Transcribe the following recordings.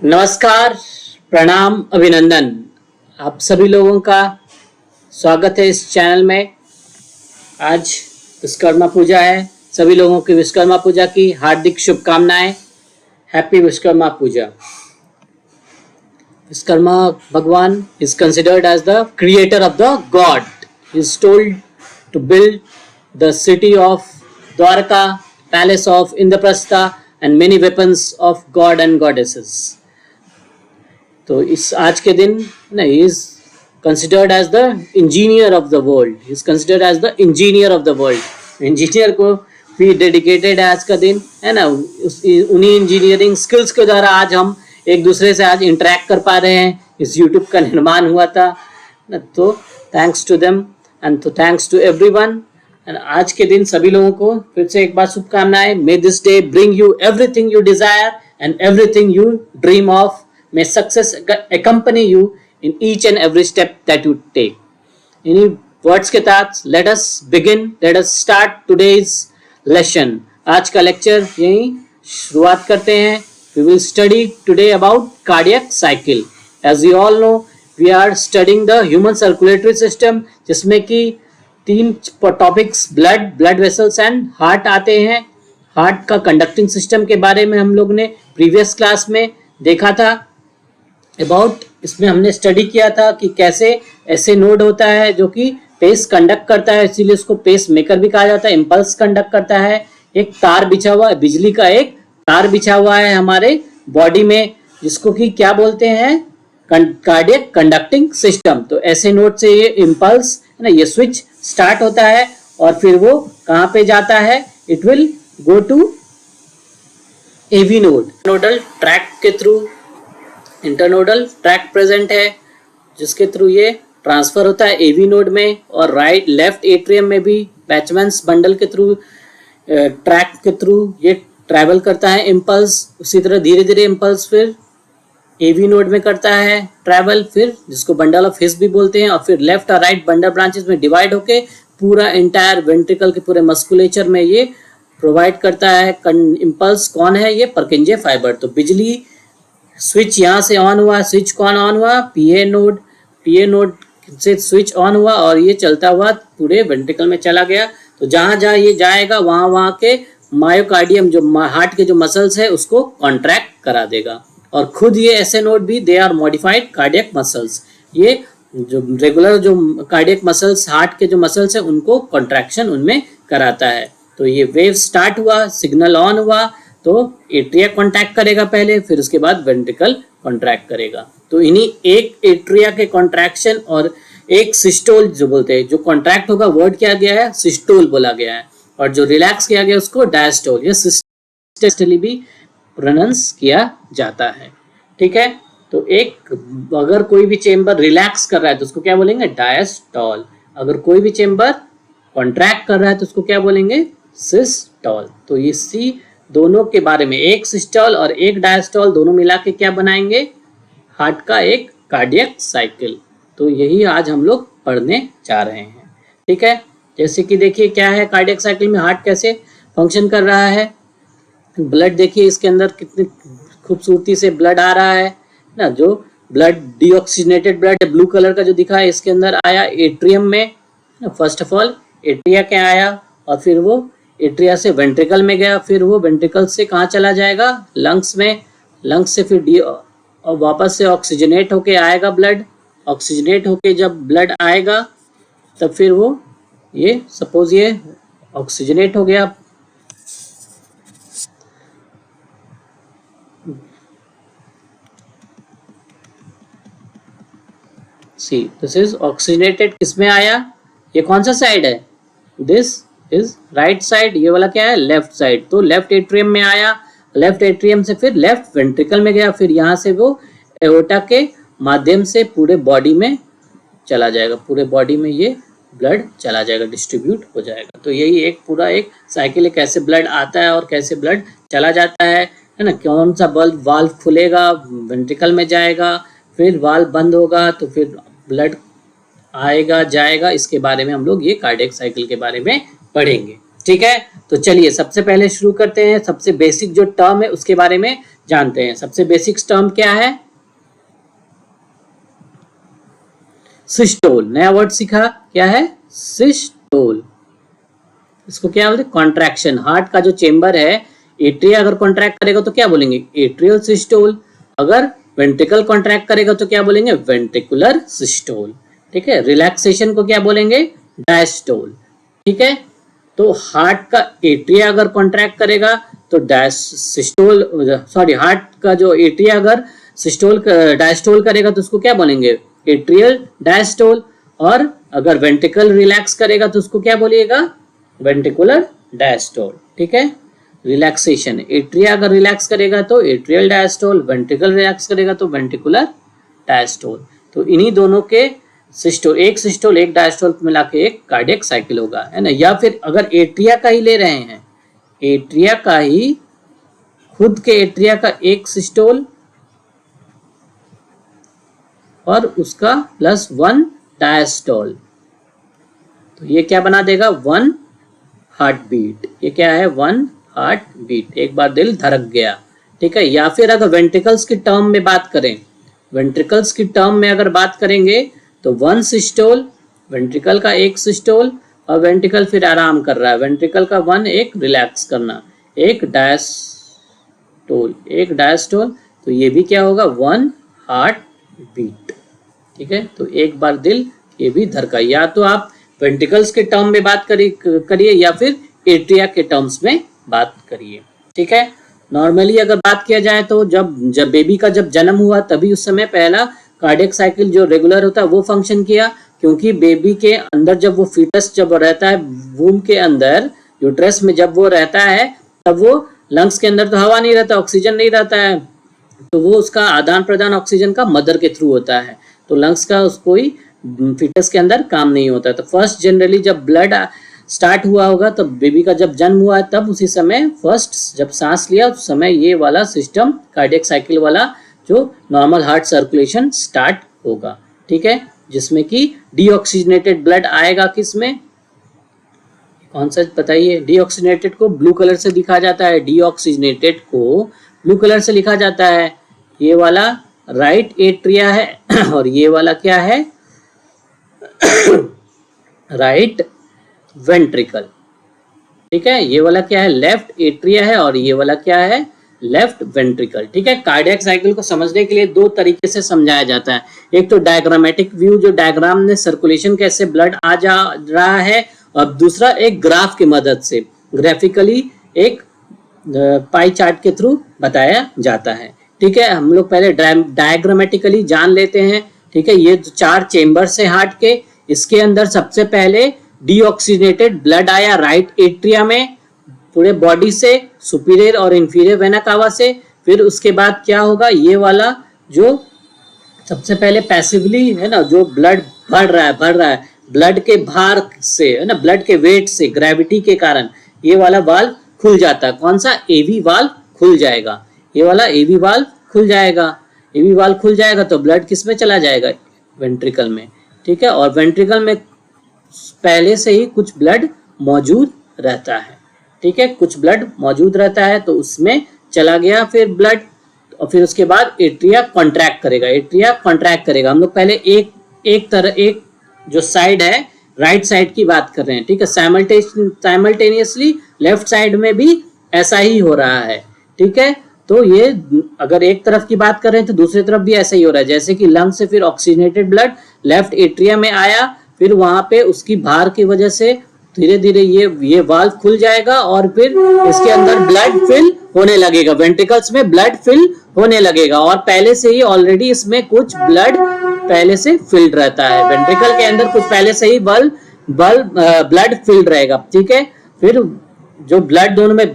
नमस्कार, प्रणाम, अभिनंदन। आप सभी लोगों का स्वागत है इस चैनल में। आज विश्वकर्मा पूजा है। सभी लोगों की विश्वकर्मा पूजा की हार्दिक शुभकामनाएं। हैप्पी विश्वकर्मा पूजा। विश्वकर्मा भगवान is considered as the creator of the god. He is told to build the city of Dwarka, palace of Indraprastha and many weapons of god and goddesses. तो इस आज के दिन ना he is considered as the engineer of the world. He is considered as the engineer of the world. Engineer को भी dedicated है आज का दिन, है ना। उन्हीं इंजीनियरिंग स्किल्स के द्वारा आज हम एक दूसरे से आज इंटरेक्ट कर पा रहे हैं। इस यूट्यूब का निर्माण हुआ था ना, तो थैंक्स टू देम एंड तो थैंक्स टू एवरीवन। एंड आज के दिन सभी लोगों को फिर से एक बार शुभकामनाएं। May this day bring you everything you desire and everything you dream of. May success accompany you in each and every step that you take. इन्हीं वर्ड्स के साथ let us begin, let us start today's lesson. आज का lecture यहीं शुरुआत करते हैं। We will study today about cardiac cycle. As we all know, we are studying the human circulatory system, जिसमें कि 3 topics blood vessels and heart आते हैं। हार्ट का कंडक्टिंग सिस्टम के बारे में हम लोग ने प्रीवियस क्लास में देखा था। इसमें हमने स्टडी किया था कि कैसे ऐसे नोड होता है जो कि पेस कंडक्ट करता है, इसीलिए उसको पेस मेकर भी कहा जाता है। इंपल्स कंडक्ट करता है। एक तार बिछा हुआ है, बिजली का एक तार बिछा हुआ है हमारे बॉडी में, जिसको कि क्या बोलते हैं, कार्डियक कंडक्टिंग सिस्टम। तो ऐसे नोड से ये इंपल्स है ना, ये स्विच स्टार्ट होता है और फिर वो कहाँ पे जाता है, it will go to AV node. Nodal track के थ्रू इंटरनोडल ट्रैक प्रेजेंट है, जिसके थ्रू ये ट्रांसफर होता है एवी नोड में, और राइट लेफ्ट एट्रियम में भी बैचमैन्स बंडल के थ्रू ट्रैक के थ्रू ये ट्रैवल करता है इम्पल्स। उसी तरह धीरे धीरे इम्पल्स फिर एवी नोड में करता है ट्रैवल, फिर जिसको बंडल ऑफ हिस भी बोलते हैं, और फिर लेफ्ट और राइट बंडल ब्रांचेस में डिवाइड होके पूरा एंटायर वेंट्रिकल के पूरे मस्कुलेचर में ये प्रोवाइड करता है इम्पल्स। कौन है ये? परकिंजे फाइबर। तो बिजली स्विच यहाँ से ऑन हुआ, स्विच कौन ऑन हुआ? पीए नोड से स्विच ऑन हुआ और ये चलता हुआ पूरे वेंट्रिकल में चला गया। तो जहाँ जहाँ ये जाएगा वहाँ के मायोकार्डियम जो हार्ट के जो मसल्स है उसको कॉन्ट्रैक्ट करा देगा। और खुद ये ऐसे नोड भी they are modified cardiac muscles. ये जो रेगुलर जो कार्डियक मसल्स हार्ट के जो मसल्स है उनको कॉन्ट्रैक्शन उनमें कराता है। तो ये वेव स्टार्ट हुआ, सिग्नल ऑन हुआ, तो एट्रिया कॉन्ट्रैक्ट करेगा पहले, फिर उसके बाद वेंट्रिकल कॉन्ट्रैक्ट करेगा। तो इन्हीं एक एट्रिया के कॉन्ट्रैक्शन और एक सिस्टोल जो बोलते हैं, जो कॉन्ट्रैक्ट होगा वर्ड क्या गया है? सिस्टोल बोला गया है, और जो रिलैक्स किया गया उसको डायस्टोल या सिस्टोली भी प्रोनाउंस किया जाता है। ठीक है। तो एक अगर कोई भी चेंबर रिलैक्स कर रहा है तो उसको क्या बोलेंगे? डायस्टोल। अगर कोई भी चेंबर कॉन्ट्रैक्ट कर रहा है तो उसको क्या बोलेंगे? सिस्टोल। तो ये सी दोनों के बारे में, एक सिस्टोल और एक डायस्टोल दोनों मिला के क्या बनाएंगे? हार्ट का एक कार्डियक साइकिल। तो यही आज हम लोग पढ़ने जा रहे हैं। ठीक है। जैसे कि देखिए क्या है कार्डियक साइकिल में हार्ट कैसे फंक्शन कर रहा है। ब्लड देखिए इसके अंदर कितनी खूबसूरती से ब्लड आ रहा है ना। जो blood deoxygenated blood blue colour का जो दिखा है इसके अंदर आया एट्रियम में। फर्स्ट ऑफ ऑल एट्रिया क्या आया, और फिर वो एट्रिया से वेंट्रिकल में गया, फिर वो वेंट्रिकल से कहाँ चला जाएगा? लंग्स में। लंग्स से फिर और वापस से ऑक्सीजनेट होके आएगा ब्लड। ऑक्सीजनेट होके जब ब्लड आएगा तब फिर वो ये सपोज ये ऑक्सीजनेट हो गया, सी दिस इज ऑक्सीजनेटेड। किसमें आया? ये कौन सा साइड है? This is right side. ये वाला क्या है? Left side. तो लेफ्ट एट्रियम में आया, लेफ्ट एट्रियम से फिर लेफ्ट वेंट्रिकल में गया, फिर यहाँ से वो एओर्टा के माध्यम से पूरे बॉडी में चला जाएगा। पूरे बॉडी में ये ब्लड चला जाएगा, डिस्ट्रीब्यूट हो जाएगा। तो यही एक पूरा एक साइकिल है, कैसे ब्लड आता है और कैसे ब्लड चला जाता है ना। कौन सा वाल्व खुलेगा, वेंट्रिकल में जाएगा, फिर वाल्व बंद होगा तो फिर ब्लड आएगा जाएगा। इसके बारे में हम लोग ये कार्डियक साइकिल के बारे में पढ़ेंगे। ठीक है। तो चलिए सबसे पहले शुरू करते हैं, सबसे बेसिक जो टर्म है उसके बारे में जानते हैं। सबसे बेसिक टर्म क्या है? सिस्टोल। नया वर्ड सीखा, क्या है? सिस्टोल। इसको क्या बोलते हैं? कॉन्ट्रैक्शन। हार्ट का जो चेंबर है, एट्रिया अगर कॉन्ट्रैक्ट करेगा तो क्या बोलेंगे? Atrial systole. अगर वेंट्रिकल कॉन्ट्रैक्ट करेगा तो क्या बोलेंगे? Ventricular systole. ठीक है। रिलैक्सेशन को क्या बोलेंगे? डायस्टोल। ठीक है। तो हार्ट का एट्रिया अगर कॉन्ट्रैक्ट करेगा तो सिस्टोल, सॉरी, हार्ट का जो एट्रिया अगर सिस्टोल डायस्टोल करेगा तो उसको क्या बोलेंगे? Atrial diastole. और अगर वेंट्रिकल रिलैक्स करेगा तो उसको क्या बोलिएगा? Ventricular diastole. ठीक है। रिलैक्सेशन, एट्रिया अगर रिलैक्स करेगा तो एट्रियल डायस्टोल, वेंट्रिकल रिलैक्स करेगा तो वेंट्रिकुलर डायस्टोल। तो इन्हीं दोनों के सिस्टोल, एक डायस्टोल मिला के एक कार्डियक साइकिल होगा, है ना। या फिर अगर एट्रिया का ही ले रहे हैं, एट्रिया का ही, खुद के एट्रिया का एक सिस्टोल और उसका प्लस 1 डायस्टोल, तो ये क्या बना देगा? 1 हार्ट बीट। ये क्या है? 1 हार्ट बीट, एक बार दिल धड़क गया। ठीक है। या फिर अगर वेंट्रिकल्स की टर्म में बात करें, वेंट्रिकल्स की टर्म में अगर बात करेंगे तो 1 सिस्टोल, वेंट्रिकल का एक सिस्टोल, और वेंट्रिकल फिर आराम कर रहा है, वेंट्रिकल का 1 एक रिलैक्स करना, एक डायस्टोल, एक डायस्टोल, तो ये भी क्या होगा? 1 हार्ट बीट। ठीक है। तो एक बार दिल ये भी धड़का। या तो आप वेंट्रिकल्स के टर्म में बात करिए या फिर एट्रिया के टर्म्स में बात करिए। ठीक है। नॉर्मली अगर बात किया जाए तो जब बेबी का जब जन्म हुआ तभी उस समय पहला कार्डियक साइकिल जो रेगुलर होता है वो फंक्शन किया, क्योंकि बेबी के अंदर जब वो फीटस जब रहता है वूम के अंदर, यूट्रस में जब वो रहता है, तब वो लंग्स के अंदर तो हवा नहीं रहता, ऑक्सीजन नहीं रहता है, तो वो उसका आदान प्रदान ऑक्सीजन का मदर के थ्रू होता है, तो लंग्स का उसको ही फीटस के अंदर काम नहीं होता। तो फर्स्ट जनरली जब ब्लड स्टार्ट हुआ होगा तब बेबी का जब जन्म हुआ है, तब उसी समय फर्स्ट जब सांस लिया उस समय ये वाला सिस्टम कार्डियक साइकिल वाला जो नॉर्मल हार्ट सर्कुलेशन स्टार्ट होगा। ठीक है। जिसमें कि डीऑक्सीजनेटेड ब्लड आएगा, किसमें? कौन सा बताइए? डीऑक्सीजनेटेड को ब्लू कलर से लिखा जाता है, डीऑक्सीजनेटेड को ब्लू कलर से लिखा जाता है। ये वाला राइट एट्रिया है और ये वाला क्या है? Right ventricle. ठीक है। ये वाला क्या है? लेफ्ट एट्रिया है और ये वाला क्या है? Left ventricle. ठीक है। कार्डियक साइकिल को समझने के लिए दो तरीके से समझाया जाता है। एक तो डायग्रामेटिक व्यू, जो डायग्राम में सर्कुलेशन कैसे ब्लड आ जा रहा है, और दूसरा एक ग्राफ की मदद से ग्राफिकली एक पाई चार्ट के थ्रू बताया जाता है। ठीक है। हम लोग पहले डायग्रामेटिकली जान लेते हैं। ठीक है। ये जो 4 चेम्बर्स है हार्ट के, इसके अंदर सबसे पहले डीऑक्सीजनेटेड ब्लड आया राइट एट्रिया में, पूरे बॉडी से, सुपीरियर और इंफीरियर वेना कावा से। फिर उसके बाद क्या होगा? ये वाला जो सबसे पहले पैसिवली है ना, जो ब्लड बढ़ रहा है ब्लड के भार से, है ना, ब्लड के वेट से, ग्रेविटी के कारण ये वाला वाल्व खुल जाता है। कौन सा? एवी वाल्व खुल जाएगा। ये वाला एवी वाल्व खुल जाएगा। एवी वाल्व खुल जाएगा तो ब्लड किस में चला जाएगा? वेंट्रिकल में। ठीक है। और वेंट्रिकल में पहले से ही कुछ ब्लड मौजूद रहता है। ठीक है। कुछ ब्लड मौजूद रहता है तो उसमें चला गया फिर ब्लड, और फिर उसके बाद एट्रिया कॉन्ट्रैक्ट करेगा। एट्रिया कॉन्ट्रैक्ट करेगा। हम लोग पहले एक जो साइड है, राइट साइड की बात कर रहे हैं। ठीक है। साइमल्टेनियसली लेफ्ट साइड में भी ऐसा ही हो रहा है। ठीक है। तो ये अगर एक तरफ की बात कर रहे हैं तो दूसरी तरफ भी ऐसा ही हो रहा है। जैसे कि लंग से फिर ऑक्सीजनेटेड ब्लड लेफ्ट एट्रिया में आया, फिर वहां पे उसकी भार की वजह से धीरे धीरे ये वाल्व खुल जाएगा और फिर इसके अंदर ब्लड फिल होने लगेगा, वेंट्रिकल्स में ब्लड फिल होने लगेगा। और पहले से ही ऑलरेडी इसमें कुछ ब्लड पहले से फिल्ड रहता है, वेंट्रिकल के अंदर कुछ पहले से ही ब्लड फिल्ड रहेगा। ठीक है। फिर जो ब्लड दोनों में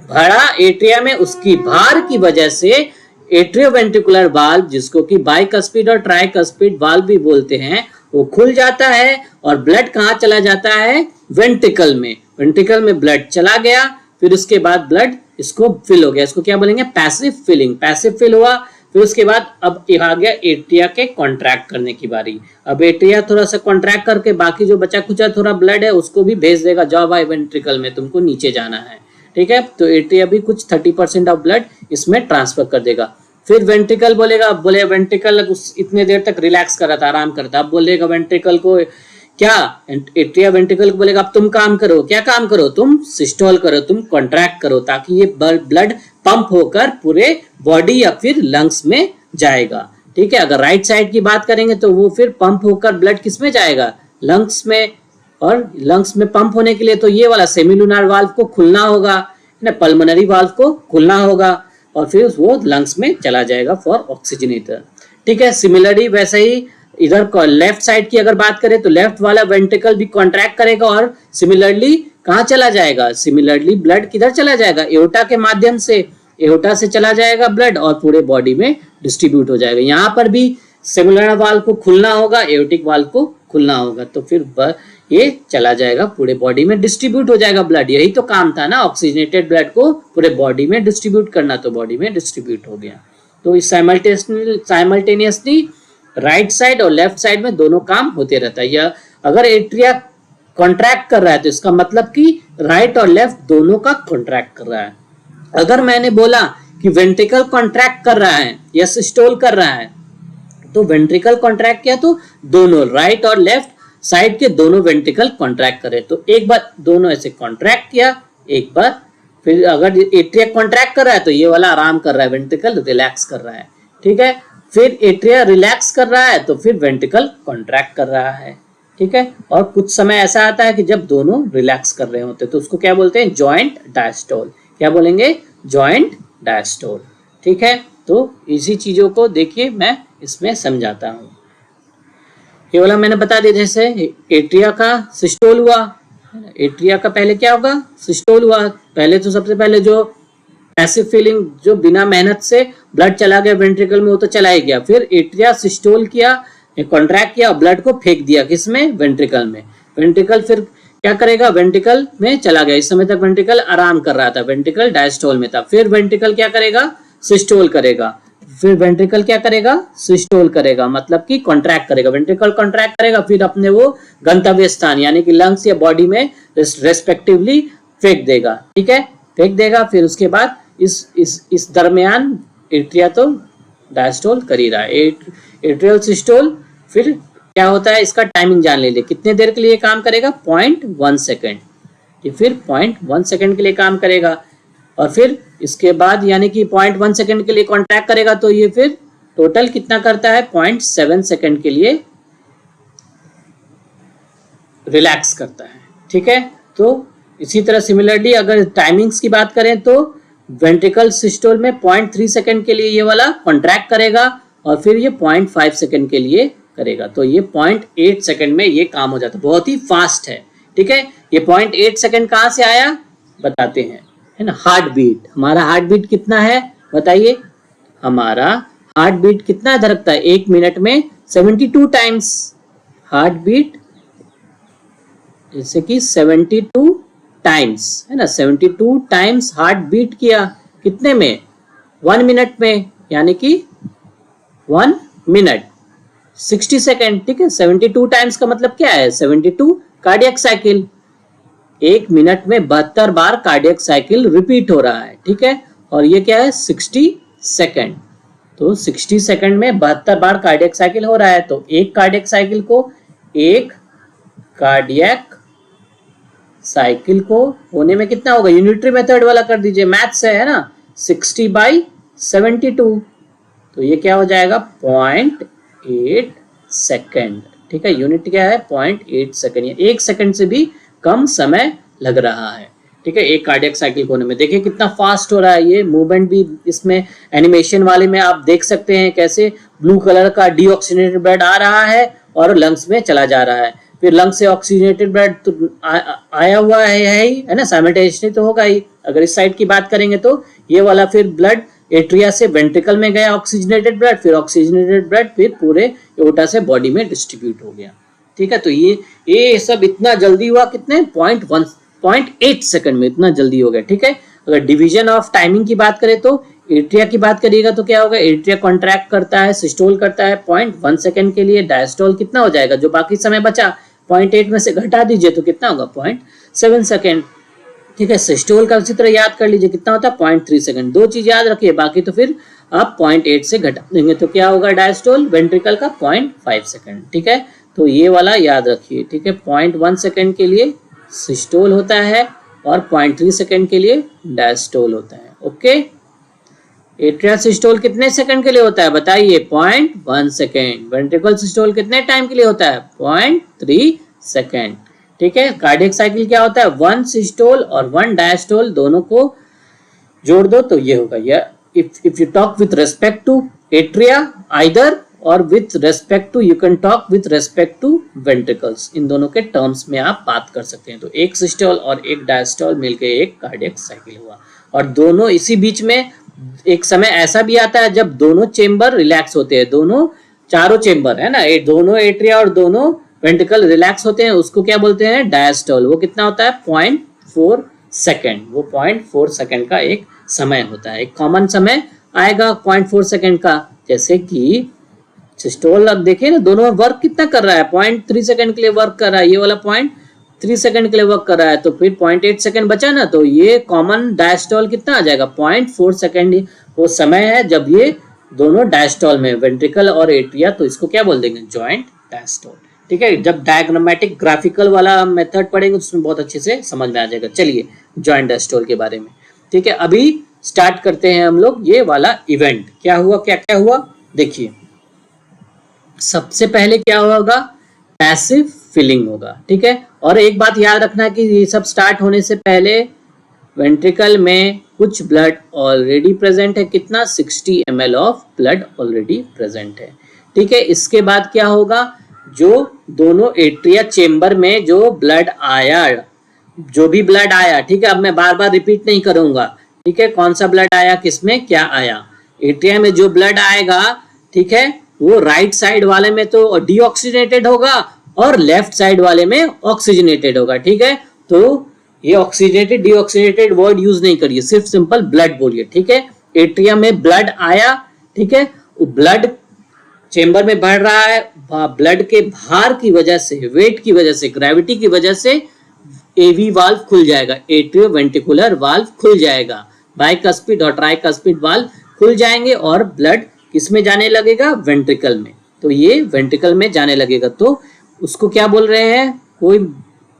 भरा एट्रिया में, उसकी भार की वजह से एट्रियोवेंट्रिकुलर वाल्व, जिसको कि बाइकस्पिड और ट्राइकस्पिड वाल्व भी बोलते हैं, वो खुल जाता है और ब्लड कहाँ चला जाता है? वेंट्रिकल में। वेंट्रिकल में ब्लड चला गया, फिर उसके बाद ब्लड इसको फिल हो गया। इसको क्या बोलेंगे? Passive filling. पैसिव फिल हुआ, फिर उसके बाद अब आ गया एट्रिया के कॉन्ट्रैक्ट करने की बारी। अब एट्रिया थोड़ा सा कॉन्ट्रैक्ट करके बाकी जो बचा खुचा थोड़ा ब्लड है उसको भी भेज देगा, जाओ भाई वेंट्रिकल में तुमको नीचे जाना है। ठीक है। तो एट्रिया भी कुछ 30% ऑफ ब्लड इसमें ट्रांसफर कर देगा। फिर वेंट्रिकल बोलेगा, बोले वेंट्रिकल इतने देर तक रिलैक्स कर रहा था, आराम करता, अब बोलेगा वेंट्रिकल को क्या, एट्रिया वेंट्रिकल को बोलेगा अब तुम काम करो, क्या काम करो, तुम सिस्टोल करो, तुम कॉन्ट्रैक्ट करो, ताकि ये ब्लड पंप होकर पूरे बॉडी या फिर लंग्स में जाएगा। ठीक है। अगर राइट साइड की बात करेंगे तो वो फिर पंप होकर ब्लड किस में जाएगा, लंग्स में, और लंग्स में पंप होने के लिए तो ये वाला सेमिलुनर वाल्व को खुलना होगा, ना पल्मोनरी वाल्व को खुलना होगा, और फिर वो लंग्स में चला जाएगा फॉर ऑक्सीजनेटर। ठीक है। सिमिलरली वैसे ही इधर लेफ्ट साइड की अगर बात करें तो लेफ्ट वाला वेंट्रिकल भी कॉन्ट्रैक्ट करेगा और सिमिलरली कहाँ चला जाएगा, सिमिलरली ब्लड किधर चला जाएगा, एओर्टा के माध्यम से, एओर्टा से चला जाएगा ब्लड और पूरे बॉडी में डिस्ट्रीब्यूट हो जाएगा। यहाँ पर भी सिमिलर वाल्व को खुलना होगा, एओर्टिक वाल्व को खुलना होगा, तो फिर ये चला जाएगा, पूरे बॉडी में डिस्ट्रीब्यूट हो जाएगा ब्लड। यही तो काम था ना, ऑक्सीजनेटेड ब्लड को पूरे बॉडी में डिस्ट्रीब्यूट करना, तो बॉडी में डिस्ट्रीब्यूट हो गया। तो इस साइमल्टेनियसली राइट साइड और लेफ्ट साइड में दोनों काम होते रहता है। या अगर एट्रिया कॉन्ट्रैक्ट कर रहा है तो इसका मतलब कि राइट और लेफ्ट दोनों का कॉन्ट्रैक्ट कर रहा है। अगर मैंने बोला कि वेंट्रिकल कॉन्ट्रैक्ट कर रहा है या सिस्टोल कर रहा है, तो वेंट्रिकल कॉन्ट्रैक्ट किया तो दोनों राइट और लेफ्ट साइड के दोनों वेंट्रिकल कॉन्ट्रैक्ट करे। तो एक बार दोनों ऐसे कॉन्ट्रैक्ट किया, एक बार फिर अगर एट्रिया कॉन्ट्रैक्ट कर रहा है तो ये वाला आराम कर रहा है, वेंट्रिकल रिलैक्स कर रहा है। ठीक है। फिर एट्रिया रिलैक्स कर रहा है तो फिर वेंट्रिकल कॉन्ट्रैक्ट कर रहा है। ठीक है। और कुछ समय ऐसा आता है कि जब दोनों रिलैक्स कर रहे होते हैं तो उसको क्या बोलते हैं, जॉइंट डायस्टोल। क्या बोलेंगे, जॉइंट डायस्टोल। ठीक है। तो इसी चीजों को देखिए मैं इसमें समझाता हूँ। ये वाला मैंने बता दिया, जैसे एट्रिया का सिस्टोल हुआ, एट्रिया का पहले क्या होगा, सिस्टोल हुआ। पहले तो सबसे पहले जो पैसिव फीलिंग, जो बिना मेहनत से ब्लड चला गया वेंट्रिकल में, वो तो चला ही गया। फिर एट्रिया सिस्टोल किया, कॉन्ट्रैक्ट किया, ब्लड को फेंक दिया किसमें, वेंट्रिकल में। वेंट्रिकल फिर क्या करेगा, वेंट्रिकल में चला गया। इस समय तक वेंट्रिकल आराम कर रहा था, वेंट्रिकल डायस्टोल में था। फिर वेंट्रिकल क्या करेगा, सिस्टोल करेगा। फिर वेंट्रिकल क्या करेगा, सिस्टोल करेगा, मतलब कि कॉन्ट्रैक्ट करेगा। वेंट्रिकल कॉन्ट्रैक्ट करेगा, फिर अपने वो गंतव्य स्थान यानी कि लंग्स या बॉडी में रेस्पेक्टिवली फेंक देगा। ठीक है, फेंक देगा। फिर उसके बाद इस दरमियान एट्रिया तो डायस्टोल कर ही रहा है, एट्रियल सिस्टोल। फिर क्या होता है, इसका टाइमिंग जान ले, कितने देर के लिए काम करेगा, 0.1 सेकेंड। ये फिर 0.1 सेकेंड के लिए काम करेगा, और फिर इसके बाद यानी कि 0.1 सेकेंड के लिए कॉन्ट्रैक्ट करेगा, तो ये फिर टोटल कितना करता है, 0.7 सेकेंड के लिए रिलैक्स करता है। ठीक है। तो इसी तरह सिमिलरली अगर टाइमिंग्स की बात करें तो वेंट्रिकल सिस्टोल में 0.3 सेकेंड के लिए ये वाला कॉन्ट्रैक्ट करेगा, और फिर ये 0.5 सेकेंड के लिए करेगा, तो ये 0.8 सेकेंड में ये काम हो जाता है। बहुत ही फास्ट है। ठीक है। ये 0.8 सेकेंड कहाँ से आया बताते हैं, है ना। हार्ट बीट, हमारा हार्ट बीट कितना है बताइए, हमारा हार्ट बीट कितना धड़कता है, 1 मिनट में 72 टाइम्स हार्ट बीट, जैसे कि 72 टाइम्स, है ना। 72 टाइम्स हार्ट बीट किया, कितने में, 1 मिनट में, यानी कि 1 मिनट 60 सेकेंड। ठीक है। 72 टाइम्स का मतलब क्या है, 72 कार्डियक साइकिल, 1 मिनट में 72 बार कार्डियक साइकिल रिपीट हो रहा है। ठीक है। और ये क्या है, 60 सेकेंड। तो 60 सेकेंड में 72 बार कार्डियक साइकिल हो रहा है, तो एक कार्डियक साइकिल को, एक कार्डियक साइकिल को होने में कितना होगा, यूनिटरी मेथड वाला कर दीजिए, मैथ से है ना, 60/72, तो ये क्या हो जाएगा, 0.8 सेकेंड। ठीक है। यूनिट क्या है, 0.8 सेकेंड, 1 सेकेंड से भी कम समय लग रहा है। ठीक है। एक कार्डियक साइकिल को होने में देखिए कितना फास्ट हो रहा है। ये मूवमेंट भी इसमें एनिमेशन वाले में आप देख सकते हैं, कैसे ब्लू कलर का डीऑक्सीजनेटेड ब्लड आ रहा है और लंग्स में चला जा रहा है। फिर लंग्स से ऑक्सीजनेटेड ब्लड तो आया हुआ है ही, है ना, साइमल्टेनियसली तो होगा ही। अगर इस साइड की बात करेंगे तो ये वाला फिर ब्लड एट्रिया से वेंट्रिकल में गया ऑक्सीजनेटेड ब्लड, फिर ऑक्सीजनेटेड ब्लड फिर पूरे एओर्टा से बॉडी में डिस्ट्रीब्यूट हो गया। ठीक है। तो ये सब इतना जल्दी हुआ, कितने, 0.8 सेकंड में इतना जल्दी हो गया। ठीक है। अगर डिवीजन ऑफ टाइमिंग की बात करें तो एट्रिया की बात करिएगा तो क्या होगा, एट्रिया कॉन्ट्रैक्ट करता है, सिस्टोल करता है 0.1 सेकंड के लिए, डायस्टोल कितना हो जाएगा, जो बाकी समय बचा 0.8 में से घटा दीजिए तो कितना होगा, 0.7 सेकंड। ठीक है। सिस्टोल का उसी तरह याद कर लीजिए, कितना होता है 0.3 सेकंड। दो चीज याद रखिए, बाकी तो फिर आप 0.8 से घटा देंगे तो क्या होगा डायस्टोल वेंट्रिकल का 0.5 सेकंड। ठीक है, तो ये वाला याद रखिए। ठीक है, 0.1 सेकंड के लिए सिस्टोल होता है और 0.3 सेकंड के लिए डायस्टोल होता है। ओके, एट्रियल सिस्टोल कितने सेकंड के लिए होता है बताइए? 0.1 सेकंड। वेंट्रिकल सिस्टोल कितने टाइम के लिए होता है? 0.3 सेकंड। ठीक है, कार्डियक साइकिल क्या होता है? 1 सिस्टोल और 1 डायस्टोल दोनों को जोड़ दो तो ये होगा। या if you talk with respect to atria either or with respect to you can talk with respect to ventricles, इन दोनों के टर्म्स में आप बात कर सकते हैं। तो एक सिस्टोल और एक डायस्टोल मिलकर एक कार्डियक साइकिल हुआ। और दोनों इसी बीच में एक समय ऐसा भी आता है जब दोनों चेम्बर रिलैक्स होते हैं, दोनों चारों चेम्बर है ना, दोनों एट्रिया और दोनों वेंट्रिकल रिलैक्स होते हैं, उसको क्या बोलते हैं? डायस्टोल। वो कितना होता है? 0.4 सेकेंड। वो 0.4 सेकेंड का एक समय होता है। एक कॉमन समय आएगा 0.4 सेकेंड का, जैसे कि सिस्टोल। अब देखिए ना, दोनों वर्क कितना कर रहा है? 0.3 सेकेंड के लिए वर्क कर रहा है, ये वाला 0.3 सेकेंड के लिए वर्क कर रहा है, तो फिर 0.8 सेकेंड बचा ना, तो ये कॉमन डायस्टोल कितना आ जाएगा? 0.4 सेकेंड वो समय है जब ये दोनों डायस्टोल में, वेंट्रिकल और एट्रिया, तो इसको क्या बोल देंगे? Joint diastole. ठीक है, जब डायग्रामेटिक ग्राफिकल वाला मेथड पढ़ेंगे तो उसमें बहुत अच्छे से समझ में आ जाएगा। चलिए जॉइंट डायस्टोल के बारे में। ठीक है, अभी स्टार्ट करते हैं हम लोग ये वाला इवेंट। क्या हुआ, क्या क्या हुआ देखिए। सबसे पहले क्या होगा? पैसिव फिलिंग होगा। ठीक है, और एक बात याद रखना कि ये सब स्टार्ट होने से पहले वेंट्रिकल में कुछ ब्लड ऑलरेडी प्रेजेंट है। कितना? 60 ml of blood already present है। ठीक है, इसके बाद क्या होगा? जो दोनों एट्रिया चेम्बर में जो ब्लड आया, जो भी ब्लड आया, ठीक है, अब मैं बार बार रिपीट नहीं करूंगा। ठीक है, कौन सा ब्लड आया, किसमें क्या आया? एट्रिया में जो ब्लड आएगा, ठीक है, वो राइट साइड वाले में तो डीऑक्सीजनेटेड होगा और लेफ्ट साइड वाले में ऑक्सीजनेटेड होगा। ठीक है, तो ये ऑक्सीजनेटेड डीऑक्सीजनेटेड वर्ड यूज नहीं करिए, सिर्फ सिंपल ब्लड बोलिए। ठीक है, एट्रिया में ब्लड आया, ठीक है, वो ब्लड चेम्बर में बढ़ रहा है, ब्लड के भार की वजह से, वेट की वजह से, ग्रेविटी की वजह से एवी वाल्व खुल जाएगा, एट्रियो वेंट्रिकुलर वाल्व खुल जाएगा, बाइकस्पिड और ट्राइकस्पिड वाल्व खुल जाएंगे और ब्लड किसमें जाने लगेगा? वेंट्रिकल में। तो ये वेंट्रिकल में जाने लगेगा, तो उसको क्या बोल रहे हैं? कोई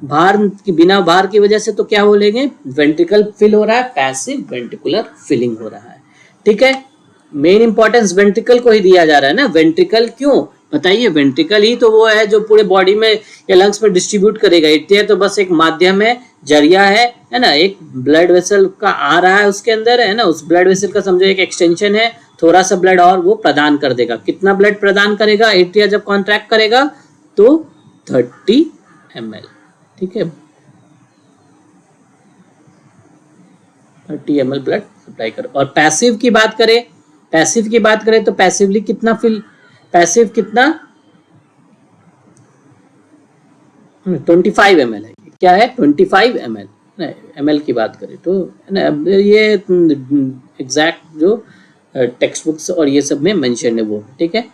भार की, बिना भार की वजह से तो क्या बोलेंगे? वेंट्रिकल फिल हो रहा है, पैसिव वेंट्रिकुलर फिलिंग हो रहा है। ठीक है, मेन इंपॉर्टेंस वेंट्रिकल को ही दिया जा रहा है ना। वेंट्रिकल क्यों बताइए? वेंट्रिकल ही तो वो है जो पूरे बॉडी में या लंग्स में डिस्ट्रीब्यूट करेगा। एट्रिया तो बस एक माध्यम है, जरिया है ना, एक ब्लड वेसल का आ रहा है उसके अंदर, है ना, उस ब्लड वेसल का समझो एक एक्सटेंशन है, थोड़ा सा ब्लड और वो प्रदान कर देगा। कितना ब्लड प्रदान करेगा एट्रिया जब कॉन्ट्रैक्ट करेगा? तो 30 ml। ठीक है, 30 ml ब्लड सप्लाई करो। और पैसिव की बात करें, पैसिव की बात करें तो पैसिवली कितना फिल, पैसिव कितना? 25 ml है। क्या है? 25 ml। ml की बात करें तो ये एग्जैक्ट जो टेक्स्ट बुक्स और ये सब में मेंशन है वो। ठीक है,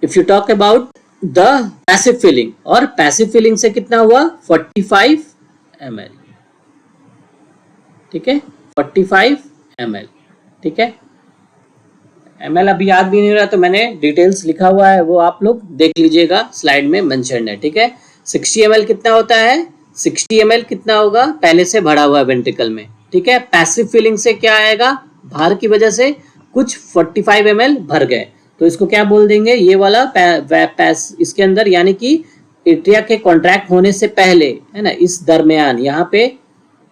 if you talk about the passive filling, और पैसिव फिलिंग से कितना हुआ? 45 ml। ठीक है, 45 ml। ठीक है, ml अभी याद भी नहीं रहा तो मैंने डिटेल्स लिखा हुआ है, वो आप लोग देख लीजिएगा, स्लाइड में मेंशन है। ठीक है, 60 ml कितना होता है? 60 ml कितना होगा? पहले से भरा हुआ है वेंट्रिकल में। ठीक है, पैसिव फिलिंग से क्या आएगा? भार की वजह से कुछ 45 ml भर गए, तो इसको क्या बोल देंगे? ये वाला इसके अंदर, यानी कि एट्रिया के कॉन्ट्रैक्ट होने से पहले, है ना, इस दरमियान, यहाँ पे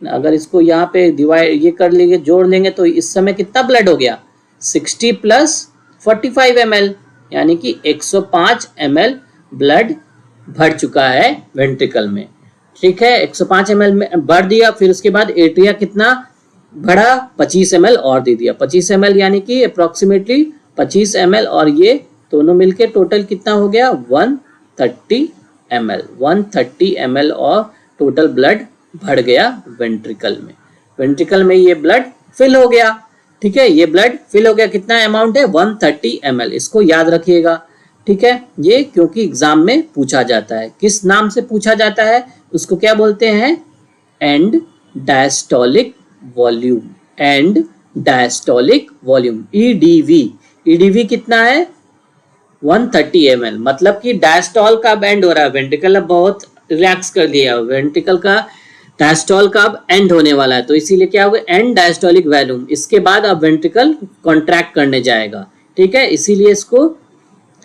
अगर इसको यहाँ पे डिवाइड ये कर लेंगे, जोड़ लेंगे, तो इस समय कितना ब्लड हो गया? 60 प्लस 45 ml, यानी कि 105 ml ब्लड भर चुका है वेंट्रिकल में। ठीक है, 105 ml में भर दिया, फिर उसके बाद एट्रिया कितना भरा? 25 ml और दे दिया। 25 ml यानी कि अप्रोक्सीमेटली 25 ml, और ये दोनों मिलके टोटल कितना हो गया? 130 ml। 130 ml और टोटल ब्लड भर गया वेंट्रिकल में। वेंट्रिकल में ये ब्लड फिल हो गया। ठीक है, ये ब्लड फिल हो गया। कितना अमाउंट है? 130 ml। इसको याद रखिएगा। ठीक है, ये क्योंकि एग्जाम में पूछा जाता है। किस नाम से पूछा जाता है? उसको क्या बोलते हैं? End diastolic volume, and diastolic volume, EDV कितना है 130 ml, मतलब कि डायस्टोल का अब एंड हो रहा है, वेंट्रिकल अब बहुत रिलैक्स कर लिया, वेंट्रिकल का डायस्टोल का अब एंड होने वाला है, तो इसीलिए क्या होगा एंड डायस्टोलिक वॉल्यूम, इसके बाद अब वेंट्रिकल कॉन्ट्रैक्ट करने जाएगा, ठीक है, इसीलिए इसको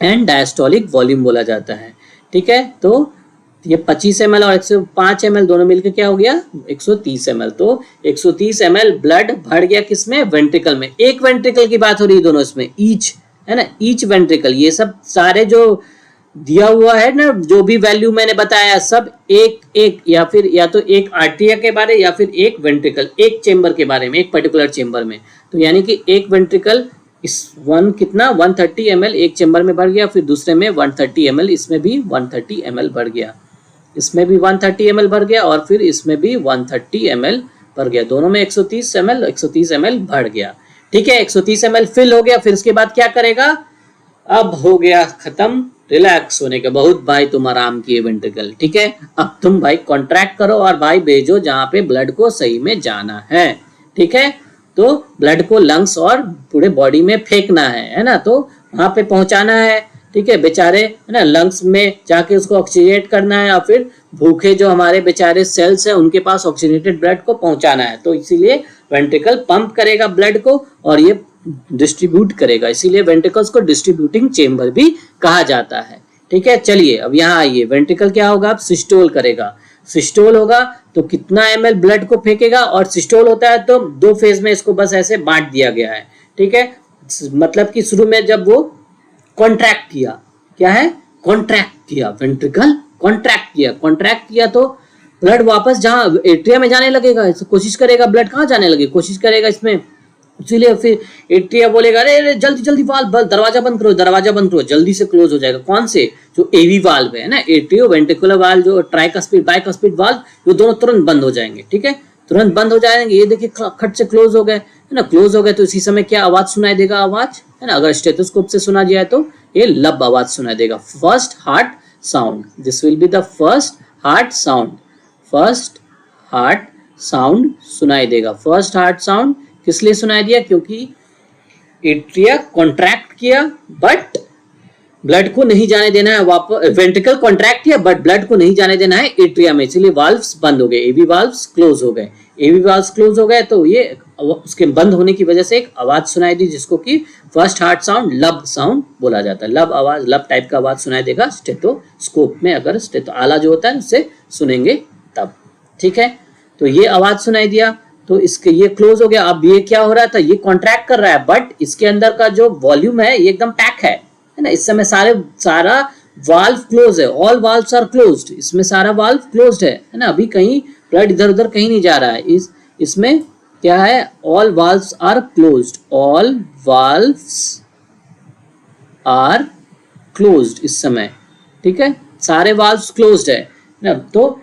एंड डायस्टोलिक वॉल्यूम बोला जाता है, ठीक है। तो ये 25 ml और 105 ml दोनों मिलकर क्या हो गया 130 ml, तो 130 ml ब्लड भर गया किसमें वेंट्रिकल में, एक वेंट्रिकल की बात हो रही है दोनों इसमें, ईच है ना, ईच वेंट्रिकल, ये सब सारे जो दिया हुआ है ना, जो भी वैल्यू मैंने बताया सब एक एक या फिर या तो एक आर्टिया के बारे या फिर एक वेंट्रिकल, एक चेंबर के बारे में, एक पर्टिकुलर चेंबर में, तो यानी कि एक वेंट्रिकल इस वन कितना 130 ml एक चेंबर में भर गया, फिर दूसरे में 130 ml, इसमें भी 130 ml भर गया, इसमें भी 130 ml भर गया और फिर इसमें भी 130 ml भर गया, दोनों में 130 ml भर गया, ठीक है। 130 ml फिल हो गया, फिर उसके बाद क्या करेगा, अब हो गया खत्म रिलैक्स होने का, बहुत भाई तुम आराम किए वेंट्रिकल, ठीक है, अब तुम भाई कॉन्ट्रैक्ट करो और भाई भेजो जहां पे ब्लड को सही में जाना है, ठीक है, तो ब्लड को लंग्स और पूरे बॉडी में फेंकना है ना, तो वहां पे पहुंचाना है, ठीक है, बेचारे है ना, लंग्स में जाके उसको ऑक्सीजनेट करना है, और फिर भूखे जो हमारे बेचारे सेल्स हैं उनके पास ऑक्सीजनेटेड ब्लड को पहुंचाना है, तो इसीलिए वेंट्रिकल पंप करेगा ब्लड को और ये डिस्ट्रीब्यूट करेगा, इसीलिए वेंट्रिकल्स को डिस्ट्रीब्यूटिंग चेंबर भी कहा जाता है, ठीक है। चलिए अब यहाँ आइए, वेंट्रिकल क्या होगा, अब सिस्टोल करेगा, सिस्टोल होगा तो कितना ml ब्लड को फेंकेगा, और सिस्टोल होता है तो दो फेज में इसको बस ऐसे बांट दिया गया है, ठीक है, मतलब कि शुरू में जब वो कॉन्ट्रैक्ट किया, क्या है कॉन्ट्रैक्ट किया, वेंट्रिकल कॉन्ट्रैक्ट किया तो ब्लड वापस जहां एट्रिया में जाने लगेगा, कोशिश करेगा ब्लड कहाँ जाने लगे, कोशिश करेगा इसमें, इसीलिए फिर एट्रिया बोलेगा अरे जल्दी जल्दी वाल्व दरवाजा बंद करो, जल्दी से क्लोज हो जाएगा, कौन से जो एवी वाल्व है ना, एट्रियो वेंट्रिकुलर वाल्व, जो ट्राइकस्पिड बाइकस्पिड वाल्व, वो दोनों तुरंत बंद हो जाएंगे, ठीक है, तुरंत बंद हो जाएंगे, ये देखिए खट से क्लोज हो गए है ना, क्लोज हो गए तो इसी समय क्या आवाज सुनाई देगा, आवाज है ना, अगर स्टेथोस्कोप से सुना जाए तो ये लब आवाज सुनाई देगा, first heart sound, this will be the first heart sound सुनाई देगा, फर्स्ट हार्ट साउंड किस लिए सुनाई दिया, क्योंकि एट्रिया कॉन्ट्रैक्ट किया बट ब्लड को नहीं जाने देना है, वापस वेंट्रिकल कॉन्ट्रैक्ट किया बट ब्लड को नहीं जाने देना है एट्रिया में, इसलिए वाल्व्स बंद हो गए, एवी वाल्व्स क्लोज हो गए, तो ये उसके बंद होने की वजह से एक आवाज सुनाई दी, जिसको कि फर्स्ट हार्ट साउंड लब साउंड बोला जाता है, लब आवाज, लब टाइप का आवाज सुनाई देगा स्टेथोस्कोप में, अगर स्टेथो आला जो होता है उससे सुनेंगे तब, ठीक है, तो ये आवाज सुनाई दिया, तो इसके ये क्लोज हो गया, अब ये क्या हो रहा था, ये कॉन्ट्रैक्ट कर रहा है बट इसके अंदर का जो वॉल्यूम है ये एकदम पैक है ना, इस समय सारा वाल्व क्लोज है, ऑल वाल्व्स आर क्लोज्ड, इसमें सारा वाल्व क्लोज्ड है ना, अभी कहीं ब्लड इधर उधर कहीं नहीं जा रहा है, इसमें क्या है, ऑल वाल्व्स आर क्लोज्ड इस समय, ठीक है, सारे वाल्व्स क्लोज्ड है ना, तो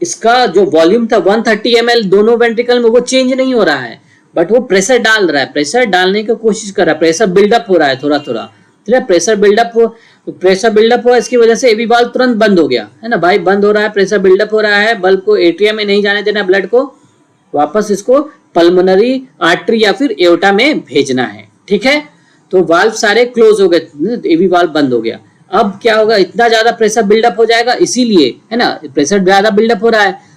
इसका जो वॉल्यूम था 130 ml दोनों वेंट्रिकल में वो चेंज नहीं हो रहा है, बट वो प्रेशर डाल रहा है, प्रेशर डालने की कोशिश कर रहा है, प्रेशर बिल्डअप हो रहा है थोड़ा, प्रेशर बिल्डअप हुआ, इसकी वजह से एवी वाल्व तुरंत बंद हो गया है ना भाई, बंद हो रहा है, प्रेशर बिल्डअप हो रहा है, बल्ब को एट्रिया में नहीं जाने देना, ब्लड को वापस इसको पल्मोनरी आर्टरी या फिर एओर्टा में भेजना है, ठीक है, तो वाल्व सारे क्लोज हो गए, एवी वाल्व बंद हो गया, अब क्या होगा, इतना ज्यादा प्रेशर बिल्डअप हो जाएगा, इसीलिए है ना, प्रेशर ज्यादा बिल्डअप हो रहा है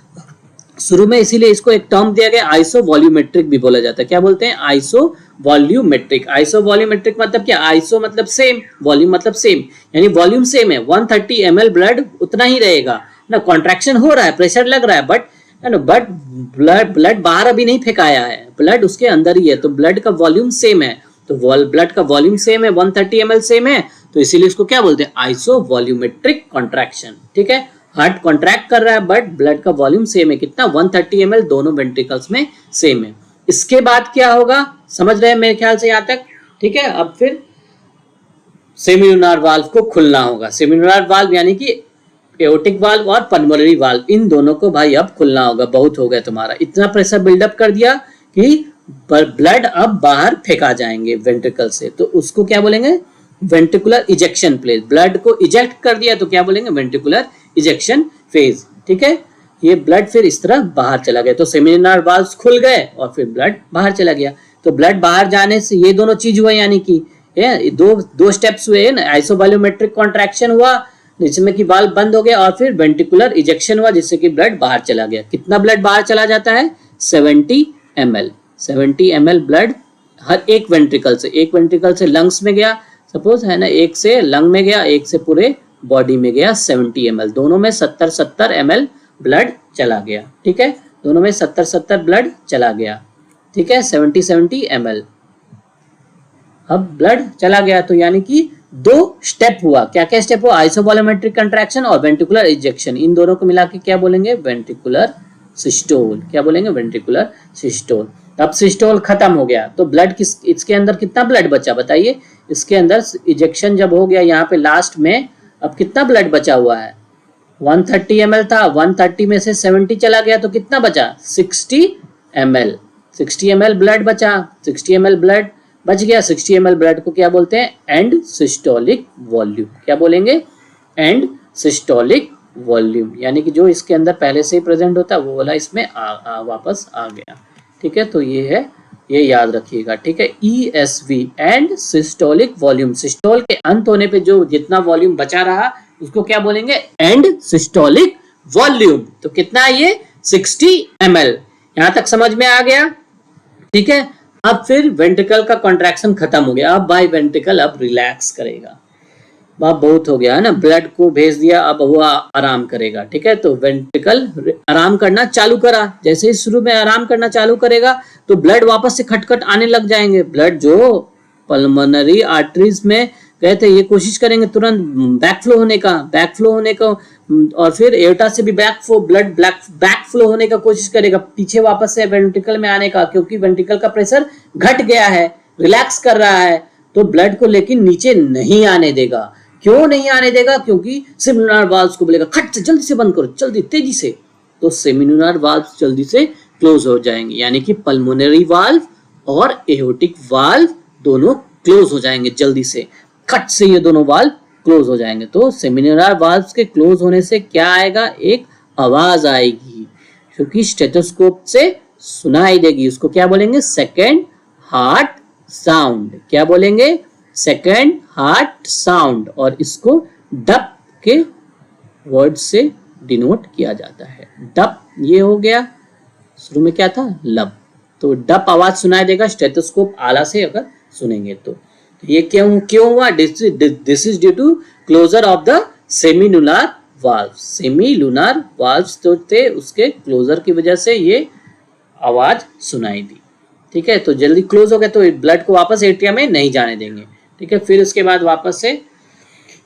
शुरू में, इसीलिए इसको एक टर्म दिया गया आइसो वॉल्यूमेट्रिक भी बोला जाता है, क्या बोलते हैं, आइसो वॉल्यूमेट्रिक मतलब क्या, आइसो मतलब सेम, वॉल्यूम मतलब सेम, यानी वॉल्यूम सेम है, 130 ml ब्लड उतना ही रहेगा ना, कॉन्ट्रैक्शन हो रहा है, प्रेशर लग रहा है, बट ब्लड बाहर अभी नहीं फेंकाया है, ब्लड उसके अंदर ही है, तो ब्लड का वॉल्यूम सेम है, तो ब्लड का वॉल्यूम सेम है, 130 ml सेम है, तो इसीलिए इसको क्या बोलते हैं, आइसो वॉल्यूमेट्रिक कॉन्ट्रैक्शन, ठीक है, हार्ट कॉन्ट्रैक्ट कर रहा है बट ब्लड का वॉल्यूम सेम है, कितना 130 ml दोनों वेंट्रिकल्स में सेम है। इसके बाद क्या होगा, समझ रहे हैं मेरे ख्याल से यहाँ तक, ठीक है, अब फिर सेमिलुनार वाल्व को खुलना होगा, सेमिलुनार वाल्व यानी कि एओर्टिक वाल्व और पल्मोनरी वाल्व, इन दोनों को भाई अब खुलना होगा, बहुत हो गया तुम्हारा, इतना प्रेशर बिल्डअप कर दिया कि ब्लड अब बाहर फेंका जाएंगे वेंट्रिकल से, तो उसको क्या बोलेंगे, वेंट्रिकुलर इजेक्शन प्लेस, ब्लड को इजेक्ट कर दिया तो क्या बोलेंगे, वेंट्रिकुलर इजेक्शन फेज, ठीक है, ये ब्लड फिर इस तरह बाहर चला गया, तो सेमिनुलर वाल्व्स खुल गए और फिर ब्लड बाहर चला गया। तो ब्लड बाहर जाने से ये दोनों चीज हुआ, यानी कि दो स्टेप्स हुए ना, आइसोवॉल्यूमेट्रिक कॉन्ट्रैक्शन हुआ जिसमें कि वाल्व बंद हो गया और फिर वेंट्रिकुलर इजेक्शन हुआ जिससे कि ब्लड बाहर चला गया। कितना ब्लड बाहर चला जाता है? 70 ml। 70 ml ब्लड हर एक वेंट्रिकल से, एक वेंट्रिकल से लंग्स में गया सपोज है ना, एक से लंग में गया, एक से पूरे बॉडी में गया 70 ml। दोनों में 70 ml ब्लड चला गया। ठीक है, दोनों में 70 ब्लड चला गया। ठीक है, 70 ml अब ब्लड चला गया। तो यानी कि दो स्टेप हुआ। क्या क्या स्टेप हुआ? आइसोवॉल्यूमेट्रिक कंट्रैक्शन और वेंट्रिकुलर इजेक्शन। इन दोनों को मिला के क्या बोलेंगे? Ventricular systole. क्या बोलेंगे? Ventricular systole. अब सिस्टोल खत्म हो गया तो ब्लड इसके अंदर कितना ब्लड बचा बताइए? इसके अंदर इजेक्शन जब हो गया यहाँ पे लास्ट में, अब कितना ब्लड बचा हुआ है? 130 ml था, 130 में से 70 चला गया तो कितना बचा? 60 ml। 60 ml ब्लड बचा, 60 ml ब्लड बच गया। 60 ml ब्लड को क्या बोलते हैं? And systolic volume. क्या बोलेंगे? एंड सिस्टोलिक वॉल्यूम, यानी कि जो इसके अंदर पहले से ही प्रेजेंट होता है वो वाला इसमें वापस आ गया। ठीक है, तो ये है, ये याद रखिएगा। ठीक है, ESV and systolic volume. Systole के अंत होने पे जो जितना वॉल्यूम बचा रहा उसको क्या बोलेंगे? And systolic volume. तो कितना है ये? 60 ml। यहां तक समझ में आ गया? ठीक है, अब फिर वेंट्रिकल का कॉन्ट्रैक्शन खत्म हो गया। अब बाई वेंट्रिकल अब रिलैक्स करेगा। अब बहुत हो गया है ना, ब्लड को भेज दिया, अब वो आराम करेगा। ठीक है, तो वेंट्रिकल आराम करना चालू करा। जैसे ही शुरू में आराम करना चालू करेगा तो ब्लड वापस से खटखट आने लग जाएंगे। ब्लड जो पल्मोनरी आर्टरीज में गए थे ये कोशिश करेंगे तुरंत बैकफ्लो होने का, और फिर एओर्टा से भी बैकफ्लो होने का कोशिश करेगा, पीछे वापस से वेंट्रिकल में आने का, क्योंकि वेंट्रिकल का प्रेशर घट गया है, रिलैक्स कर रहा है, तो ब्लड को लेकिन नीचे नहीं आने देगा। क्यों नहीं आने देगा? क्योंकि सेमिनुलर वाल्व्स को बोलेगा खट से जल्दी से बंद करो, जल्दी तेजी से, तो सेमिनुलर वाल्व्स जल्दी से क्लोज हो जाएंगे, यानी कि पल्मोनरी वाल्व और एओर्टिक वाल्व दोनों क्लोज हो जाएंगे जल्दी से, खट से ये दोनों वाल्व क्लोज हो जाएंगे। तो सेमिनुलर वाल्व्स के क्लोज होने से क्या आएगा? एक आवाज आएगी, क्योंकि स्टेथोस्कोप से सुनाई देगी। उसको क्या बोलेंगे? Second heart sound. क्या बोलेंगे? Second heart sound. और इसको डप के वर्ड से डिनोट किया जाता है। डप ये हो गया, शुरू में क्या था? लब। तो डप आवाज सुनाई देगा स्टेथोस्कोप आला से अगर सुनेंगे तो। ये क्यों हुआ? This is due to closure of the semilunar valve. Semilunar valves जो थे उसके क्लोजर की वजह से ये आवाज सुनाई दी। ठीक है, तो जल्दी क्लोज हो गया तो ब्लड को वापस एट्रिया में नहीं जाने देंगे। ठीक है, फिर उसके बाद वापस से,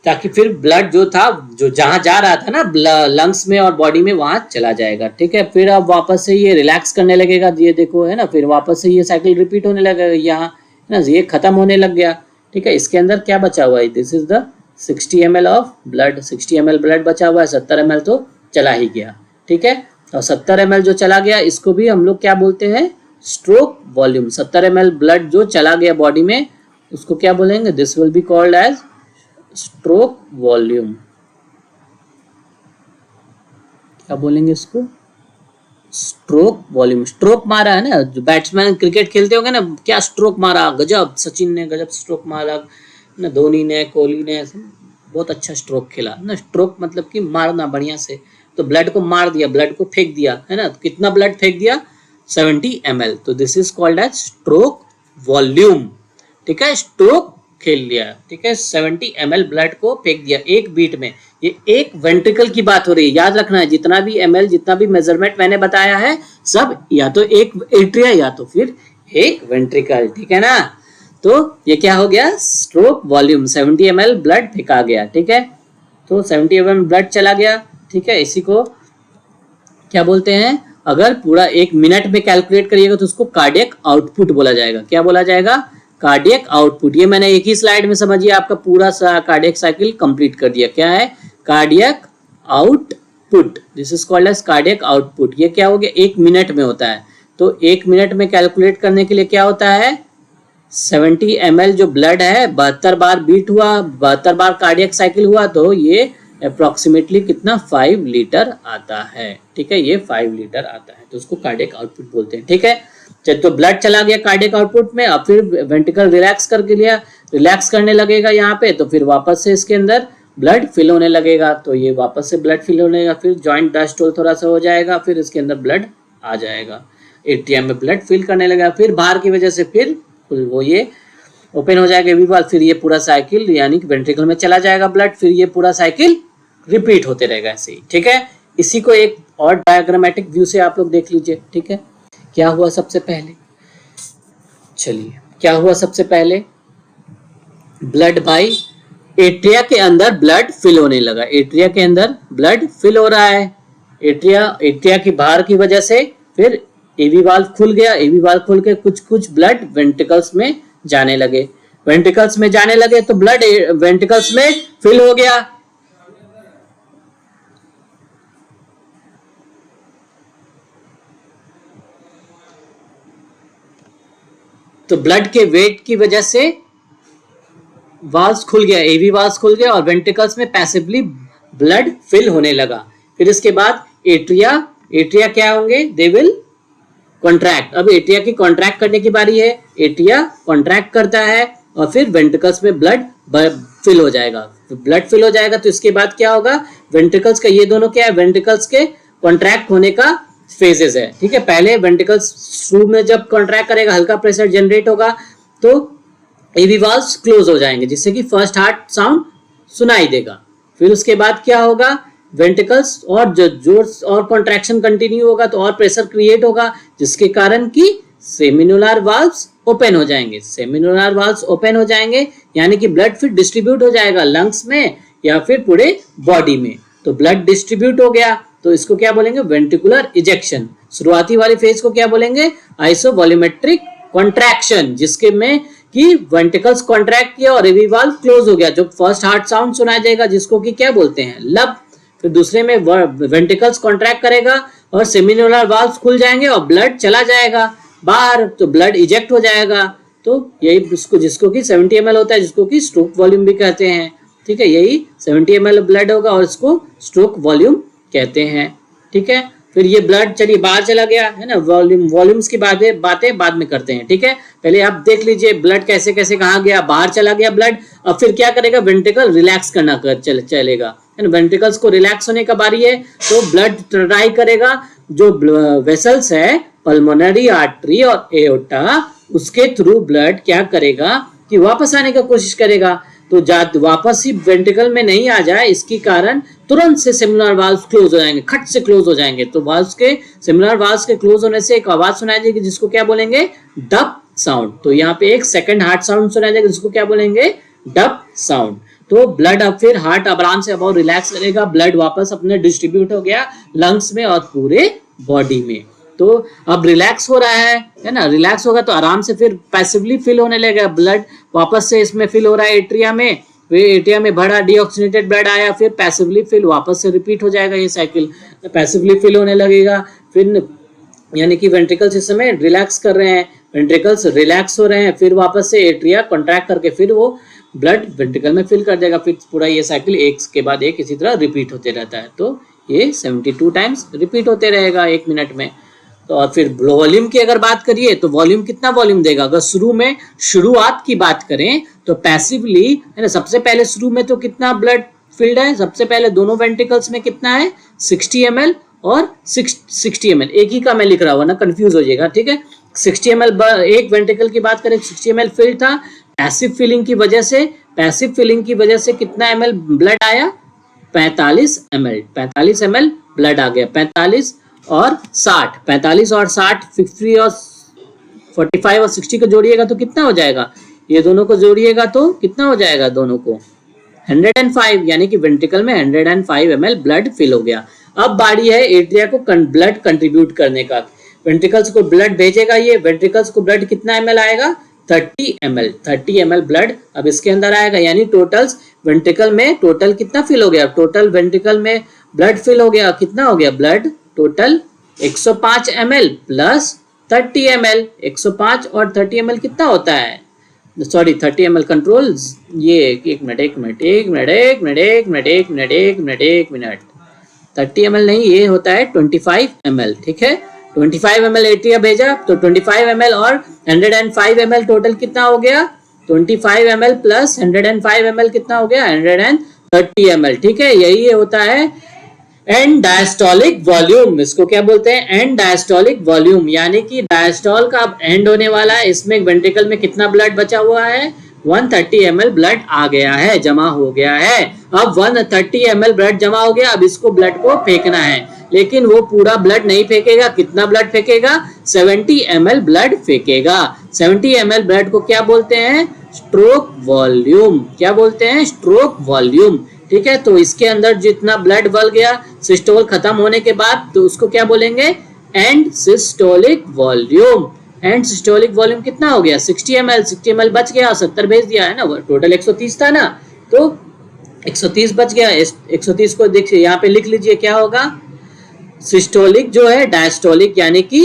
ताकि फिर ब्लड जो था, जो जहां जा रहा था ना लंग्स में और बॉडी में, वहां चला जाएगा। ठीक है, फिर अब वापस से ये रिलैक्स करने लगेगा, ये देखो है ना, फिर वापस से ये साइकिल रिपीट होने लगेगा यहाँ है ना, ये खत्म होने लग गया। ठीक है, इसके अंदर क्या बचा हुआ है? This is the 60 ml of blood. 60 ml blood बचा हुआ है, 70 ml तो चला ही गया। ठीक है, और 70 ml जो चला गया इसको भी हम लोग क्या बोलते हैं? Stroke volume. 70 ml ब्लड जो चला गया बॉडी में उसको क्या बोलेंगे? This will be called as stroke volume. क्या बोलेंगे इसको? Stroke volume. स्ट्रोक मारा है ना, जो बैट्समैन क्रिकेट खेलते होंगे ना, क्या स्ट्रोक मारा, गजब, सचिन ने गजब स्ट्रोक मारा ना, धोनी ने, कोहली ने, बहुत अच्छा स्ट्रोक खेला ना। स्ट्रोक मतलब कि मारना बढ़िया से, तो ब्लड को मार दिया, ब्लड को फेंक दिया है ना। तो कितना ब्लड फेंक दिया? 70 ml। तो this is called as stroke volume. ठीक है, स्ट्रोक खेल लिया। ठीक है, 70 ml ब्लड को फेंक दिया एक बीट में। ये एक वेंट्रिकल की बात हो रही है, याद रखना है। जितना भी ml, जितना भी मेजरमेंट मैंने बताया है, सब या तो एक एट्रिया या तो फिर एक वेंट्रिकल। ठीक है ना, तो ये क्या हो गया? Stroke volume. 70 ml ब्लड फेंका गया। ठीक है, तो 70 ml ब्लड चला गया। ठीक है, इसी को क्या बोलते हैं? अगर पूरा एक मिनट में कैलकुलेट करिएगा तो उसको कार्डियक आउटपुट बोला जाएगा। क्या बोला जाएगा? Cardiac output. ये मैंने एक ही स्लाइड में समझिए आपका पूरा कार्डियक साइकिल कंप्लीट कर दिया। क्या है? Cardiac output. This is called as cardiac output. ये क्या हो गया? एक मिनट में होता है। तो एक मिनट में कैलकुलेट करने के लिए क्या होता है? 70 ml जो ब्लड है 72 बार बीट हुआ, 72 बार कार्डियक साइकिल हुआ, तो ये अप्रोक्सीमेटली कितना 5 लीटर आता है। ठीक है, ये 5 लीटर आता है, तो उसको कार्डियक आउटपुट बोलते हैं। ठीक है, तो ब्लड चला गया कार्डियक आउटपुट में, अब फिर वेंट्रिकल रिलैक्स करके लिया, रिलैक्स करने लगेगा यहाँ पे, तो फिर वापस से इसके अंदर ब्लड फिल होने लगेगा, तो ये वापस से ब्लड फिल होने लगेगा, फिर जॉइंट डायस्टोल थोड़ा सा हो जाएगा, फिर इसके अंदर ब्लड आ जाएगा, एट्रियम में ब्लड फिल करने लगेगा, फिर बाहर की वजह से फिर वो ये ओपन हो जाएगा एवी वाल्व, फिर ये पूरा साइकिल यानी कि वेंट्रिकल में चला जाएगा ब्लड, फिर ये पूरा साइकिल रिपीट होते रहेगा ऐसे ही। ठीक है, इसी को एक और डायग्रामेटिक व्यू से आप लोग देख लीजिए। ठीक है, क्या हुआ सबसे पहले, चलिए क्या हुआ सबसे पहले, ब्लड बाई एट्रिया के अंदर ब्लड फिल होने लगा, एट्रिया के अंदर ब्लड फिल हो रहा है, एट्रिया की बाहर की वजह से फिर एवी वाल्व खुल गया, एवी वाल्व खुल के कुछ ब्लड वेंट्रिकल्स में जाने लगे, वेंट्रिकल्स में जाने लगे तो ब्लड वेंट्रिकल्स में फिल हो गया, तो ब्लड के वेट की वजह से वाल्व्स खुल गया, एवी वाल्व्स खुल गया और वेंट्रिकल्स में पैसिवली ब्लड फिल होने लगा। फिर इसके बाद एट्रिया क्या होंगे, दे विल कॉन्ट्रैक्ट। अब एट्रिया की कॉन्ट्रैक्ट करने की बारी है, एट्रिया कॉन्ट्रैक्ट करता है और फिर वेंट्रिकल्स में ब्लड फिल हो जाएगा, ब्लड फिल हो जाएगा, तो इसके बाद क्या होगा, वेंट्रिकल्स का ये दोनों क्या है, वेंट्रिकल्स के कॉन्ट्रैक्ट होने का फेजेस है। ठीक है, पहले वेंट्रिकल्स शुरू में जब कॉन्ट्रैक्ट करेगा, हल्का प्रेशर जनरेट होगा तो एवी वाल्व्स क्लोज हो जाएंगे, जिससे कि फर्स्ट हार्ट साउंड सुनाई देगा। फिर उसके बाद क्या होगा, वेंट्रिकल्स और जोर और कॉन्ट्रैक्शन कंटिन्यू होगा तो और प्रेशर क्रिएट होगा, जिसके कारण कि सेमिनुलर वाल्व्स ओपन हो जाएंगे, सेमिनुलर वाल्व्स ओपन हो जाएंगे यानी कि ब्लड फिर डिस्ट्रीब्यूट हो जाएगा लंग्स में या फिर पूरे बॉडी में, तो ब्लड डिस्ट्रीब्यूट हो गया, तो इसको क्या बोलेंगे, वेंट्रिकुलर इजेक्शन। शुरुआती वाली फेज को क्या बोलेंगे, आइसोवॉल्यूमेट्रिक कॉन्ट्रैक्शन, जिसके में कि वेंट्रिकल्स कॉन्ट्रैक्ट किया और एवी वाल्व क्लोज हो गया, जो फर्स्ट हार्ट साउंड सुनाई देगा जिसको कि क्या बोलते हैं, लब। फिर दूसरे में वेंट्रिकल्स कॉन्ट्रैक्ट करेगा और सेमिनुलर वाल्व्स खुल जाएंगे और ब्लड चला जाएगा बाहर, तो ब्लड इजेक्ट हो जाएगा, तो यही जिसको कि 70 ml होता है, जिसको कि स्ट्रोक वॉल्यूम भी कहते हैं। ठीक है, यही 70 ml ब्लड होगा और इसको स्ट्रोक वॉल्यूम कहते हैं। ठीक है, फिर ये ब्लड चलिए बाहर चला गया है ना, वॉल्यूम्स की बातें बाद में करते हैं। ठीक है, पहले आप देख लीजिए ब्लड कैसे कैसे कहाँ गया, बाहर चला गया ब्लड। अब फिर क्या करेगा, वेंट्रिकल रिलैक्स करना चलेगा, है ना, वेंट्रिकल्स को रिलैक्स होने का बारी है, तो ब्लड ट्राई करेगा, जो वेसल्स है पल्मोनरी आर्टरी और एओर्टा, उसके थ्रू ब्लड क्या करेगा कि वापस आने का कोशिश करेगा, तो वापस ही वेंट्रिकल में नहीं आ जाए, इसके कारण तुरंत से सेमिनुलर वाल्व्स क्लोज हो जाएंगे, खट से क्लोज हो जाएंगे, तो वाल्व्स के सेमिनुलर वाल्व्स के क्लोज होने से एक आवाज सुनाई देगी जिसको क्या बोलेंगे, डब साउंड। तो यहाँ पे एक सेकंड हार्ट साउंड सुनाई देगा जिसको क्या बोलेंगे, डब साउंड। तो ब्लड अब फिर हार्ट आराम से अब रिलैक्स करेगा, ब्लड वापस अपने डिस्ट्रीब्यूट हो गया लंग्स में और पूरे बॉडी में, तो अब रिलैक्स हो रहा है ना, रिलैक्स होगा तो आराम से फिर पैसिवली फिल होने लगेगा, ब्लड वापस से इसमें फिल हो रहा है एट्रिया में, एट्रिया में भरा डीऑक्सीनेटेड ब्लड आया, फिर पैसिवली फिल वापस से रिपीट हो जाएगा ये साइकिल, पैसिवली फिल होने लगेगा, फिर यानी कि वेंट्रिकल्स इस समय रिलैक्स कर रहे हैं, वेंट्रिकल्स रिलैक्स हो रहे हैं, फिर वापस से एट्रिया कॉन्ट्रैक्ट करके फिर वो ब्लड वेंट्रिकल में फिल कर देगा, फिर पूरा ये साइकिल एक के बाद एक इसी तरह रिपीट होते रहता है, तो ये 72 टाइम्स रिपीट होते रहेगा 1 मिनट में। तो और फिर वॉल्यूम की अगर बात करिए तो वॉल्यूम कितना वॉल्यूम देगा, अगर शुरुआत की बात करें तो पैसिवली है ना, सबसे पहले शुरू में तो कितना ब्लड फिल्ड है, सबसे पहले दोनों वेंट्रिकल्स में कितना है 60 ml और 60 ml, एक ही का मैं लिख रहा हूँ ना, कंफ्यूज हो जाएगा। ठीक है, 60 ml एक वेंट्रिकल की बात करें 60 ml फिल्ड था, पैसिव फिलिंग की वजह से कितना ml ब्लड आया, 45 ml ब्लड आ गया, 45 और 60, 45 और 60, 50 और 45 और 60 को जोड़िएगा तो कितना हो जाएगा, ये दोनों को जोड़िएगा तो कितना हो जाएगा, दोनों को 105, यानी कि वेंट्रिकल में 105 ml ब्लड फिल हो गया। अब बारी है एट्रिया को ब्लड कंट्रीब्यूट करने का, वेंट्रिकल्स को ब्लड भेजेगा, ये वेंट्रिकल्स को ब्लड कितना ml आएगा, 30 ml ब्लड अब इसके अंदर आएगा, यानी टोटल्स वेंट्रिकल में टोटल कितना फिल हो गया, टोटल वेंट्रिकल में ब्लड फिल हो गया, कितना हो गया blood total 105 ml plus 30 ml, 105 और 30 ml कितना होता है सॉरी 30 ml कंट्रोल, ये एक मिनट 30 ml नहीं, ये होता है 25 ml, ठीक है। 25 ml एट्रिया भेजा तो 25 ml और 105 ml टोटल कितना हो गया, 25 ml प्लस 105 ml कितना हो गया, 130 ml, ठीक है। यही होता है एंड डायस्टोलिक वॉल्यूम, इसको क्या बोलते हैं, एंड डायस्टोलिक वॉल्यूम, यानी कि डायस्टोल का अब एंड होने वाला है, इसमें वेंट्रिकल में कितना ब्लड बचा हुआ है, 130 ml ब्लड आ गया है, जमा हो गया है। अब 130 ml ब्लड जमा हो गया, अब इसको ब्लड को फेंकना है, लेकिन वो पूरा ब्लड नहीं फेंकेगा, कितना ब्लड फेंकेगा, 70 ml ब्लड फेंकेगा। 70 ml ब्लड को क्या बोलते हैं, स्ट्रोक वॉल्यूम, क्या बोलते हैं, स्ट्रोक वॉल्यूम, ठीक है। तो इसके अंदर जितना ब्लड बल गया सिस्टोल खत्म होने के बाद, तो उसको क्या बोलेंगे, and systolic volume. And systolic volume कितना हो गया, 60 ml, 60 ml बच गया, 70 भेज दिया है ना, टोटल 130 था ना, तो 130 बच गया, 130 को देखिए यहाँ पे लिख लीजिए, क्या होगा, सिस्टोलिक जो है डायस्टोलिक यानी कि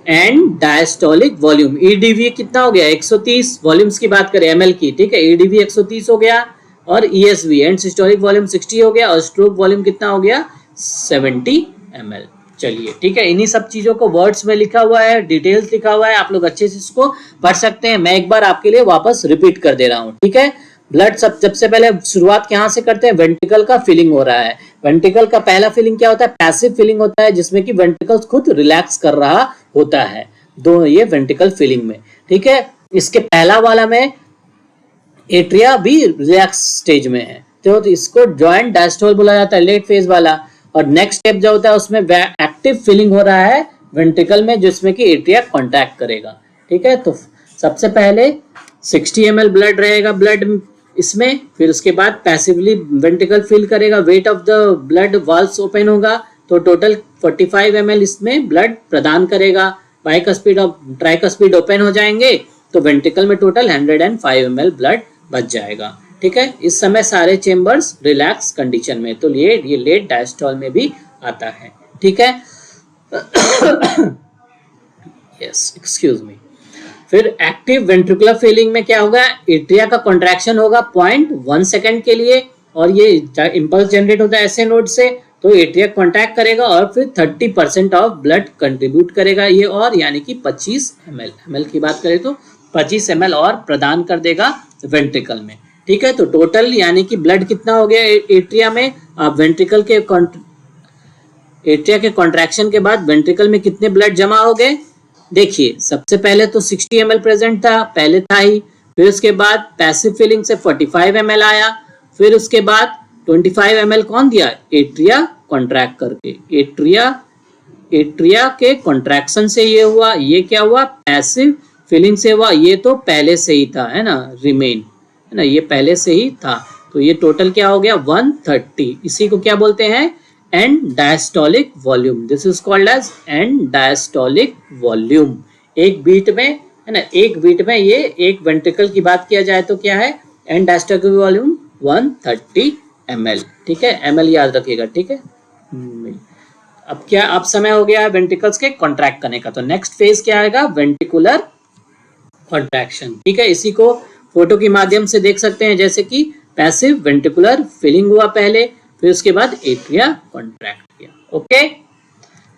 एंड डायस्टोलिक वॉल्यूम, ईडीवी कितना हो गया 130, वॉल्यूम्स की बात करें एमएल की, ठीक है, ईडीवी 130 हो गया, और ईएसवी एंड सिस्टोलिक वॉल्यूम 60 हो गया, और स्ट्रोक वॉल्यूम कितना हो गया 70 ml। चलिए ठीक है, इन्हीं सब चीजों को वर्ड्स में लिखा हुआ है, डिटेल्स लिखा हुआ है, आप लोग अच्छे से इसको पढ़ सकते हैं। मैं एक बार आपके लिए वापस रिपीट कर दे रहा हूँ, ठीक है। ब्लड सबसे पहले शुरुआत कहाँ से करते हैं, वेंट्रिकल का फीलिंग हो रहा है। वेंट्रिकल का पहला फीलिंग क्या होता है, पैसिव फीलिंग होता है, जिसमें कि वेंट्रिकल खुद रिलैक्स कर रहा होता है, दोनों ये वेंट्रिकल फीलिंग में, ठीक है। इसके पहला वाला में एट्रिया भी रिलैक्स स्टेज में है, तो इसको जॉइंट डायस्टोल बोला जाता है, लेट फेज वाला। और नेक्स्ट स्टेप जो होता है उसमें एक्टिव फीलिंग हो रहा है वेंट्रिकल में, जिसमें कि एट्रिया कॉन्ट्रैक्ट करेगा, ठीक है। तो सबसे पहले 60 ml ब्लड रहेगा ब्लड इसमें, फिर उसके बाद पैसिवली वेंट्रिकल फील करेगा, weight of the blood valves open होगा, तो टोटल 45 ml इसमें ब्लड प्रदान करेगा, बाइकस्पिड और ट्राइकस्पिड ओपन हो जाएंगे, तो वेंट्रिकल में टोटल 105 ml ब्लड बच जाएगा, ठीक है। इस समय सारे चेंबर्स रिलैक्स कंडीशन में, तो ये लेट डायस्टोल में भी आता है, ठीक है। Yes, excuse me. फिर एक्टिव वेंट्रिकुलर फीलिंग में क्या होगा, एट्रिया का कॉन्ट्रैक्शन होगा 0.1 सेकेंड के लिए, और ये इंपल्स जनरेट होता है ऐसे नोड से, तो एट्रिया कॉन्ट्रैक्ट करेगा और फिर 30% ऑफ ब्लड कंट्रीब्यूट करेगा ये, और यानी कि 25 ml की बात करें तो 25 ml और प्रदान कर देगा वेंट्रिकल में, ठीक है। तो टोटल यानी कि ब्लड कितना हो गया एट्रिया में, वेंट्रिकल के एट्रिया के कॉन्ट्रैक्शन के बाद वेंट्रिकल में कितने ब्लड जमा हो गए, देखिए सबसे पहले तो 60 ml प्रेजेंट था, पहले था ही, फिर उसके बाद पैसिव फीलिंग से 45 ml आया, फिर उसके बाद 25 ml कौन दिया, एट्रिया कॉन्ट्रैक्ट करके, एट्रिया के कॉन्ट्रैक्शन से ये हुआ, ये क्या हुआ, पैसिव फीलिंग से हुआ, ये तो पहले से ही था, है ना, रिमेन, है ना, ये पहले से ही था, तो ये टोटल क्या हो गया 130, इसी को क्या बोलते हैं, end diastolic volume, this is called as end diastolic volume. एक बीट में, है ना, एक बीट में ये एक वेंट्रिकल की बात किया जाए तो क्या है, एंड डायस्टोलिक वॉल्यूम 130 ml, ठीक है, ml याद रखिएगा, ठीक है। अब क्या, अब समय हो गया है वेंट्रिकल्स के कॉन्ट्रैक्ट करने का, तो नेक्स्ट फेज क्या आएगा, वेंट्रिकुलर कॉन्ट्रैक्शन, ठीक है। इसी को फोटो के माध्यम से देख सकते हैं, जैसे कि पैसिव वेंट्रिकुलर फीलिंग हुआ पहले, फिर उसके बाद एट्रिया कॉन्ट्रैक्ट किया, ओके।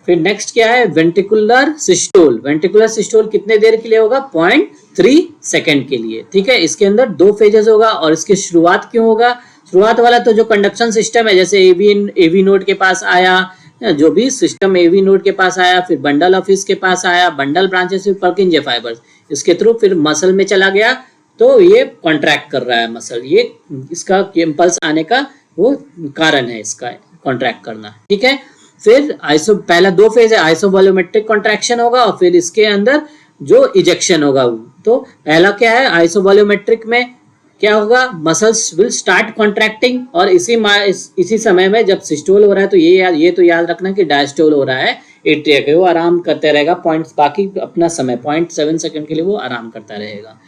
फिर नेक्स्ट क्या है, वेंट्रिकुलर सिस्टोल। वेंट्रिकुलर सिस्टोल कितने देर के लिए होगा, 0.3 सेकेंड के लिए, ठीक है। इसके अंदर 2 फेजेस होगा, और इसकी शुरुआत क्यों होगा, शुरुआत वाला तो जो कंडक्शन सिस्टम है, जैसे एवी नोड के पास आया, जो भी सिस्टम एवी नोड के पास आया, फिर बंडल ऑफिस के पास आया, बंडल ब्रांचेस फिर पर्किंजे फाइबर्स, इसके थ्रू फिर मसल में चला गया, तो ये कॉन्ट्रैक्ट कर रहा है मसल, ये इसका इम्पल्स आने का वो कारण है इसका कॉन्ट्रैक्ट करना, ठीक है। फिर पहला 2 फेज है, आइसोवॉल्यूमेट्रिक कॉन्ट्रैक्शन होगा, और फिर इसके अंदर जो इजेक्शन होगा, तो पहला क्या है, आइसोवॉल्यूमेट्रिक में क्या होगा, मसल्स विल स्टार्ट कॉन्ट्रैक्टिंग, और इसी समय में जब सिस्टोल हो रहा है तो ये तो याद रखना कि डायस्टोल हो रहा है एट्रिया के, वो आराम करते रहेगा पॉइंट्स, बाकी अपना समय 0.7 सेकेंड के लिए वो आराम करता रहेगा,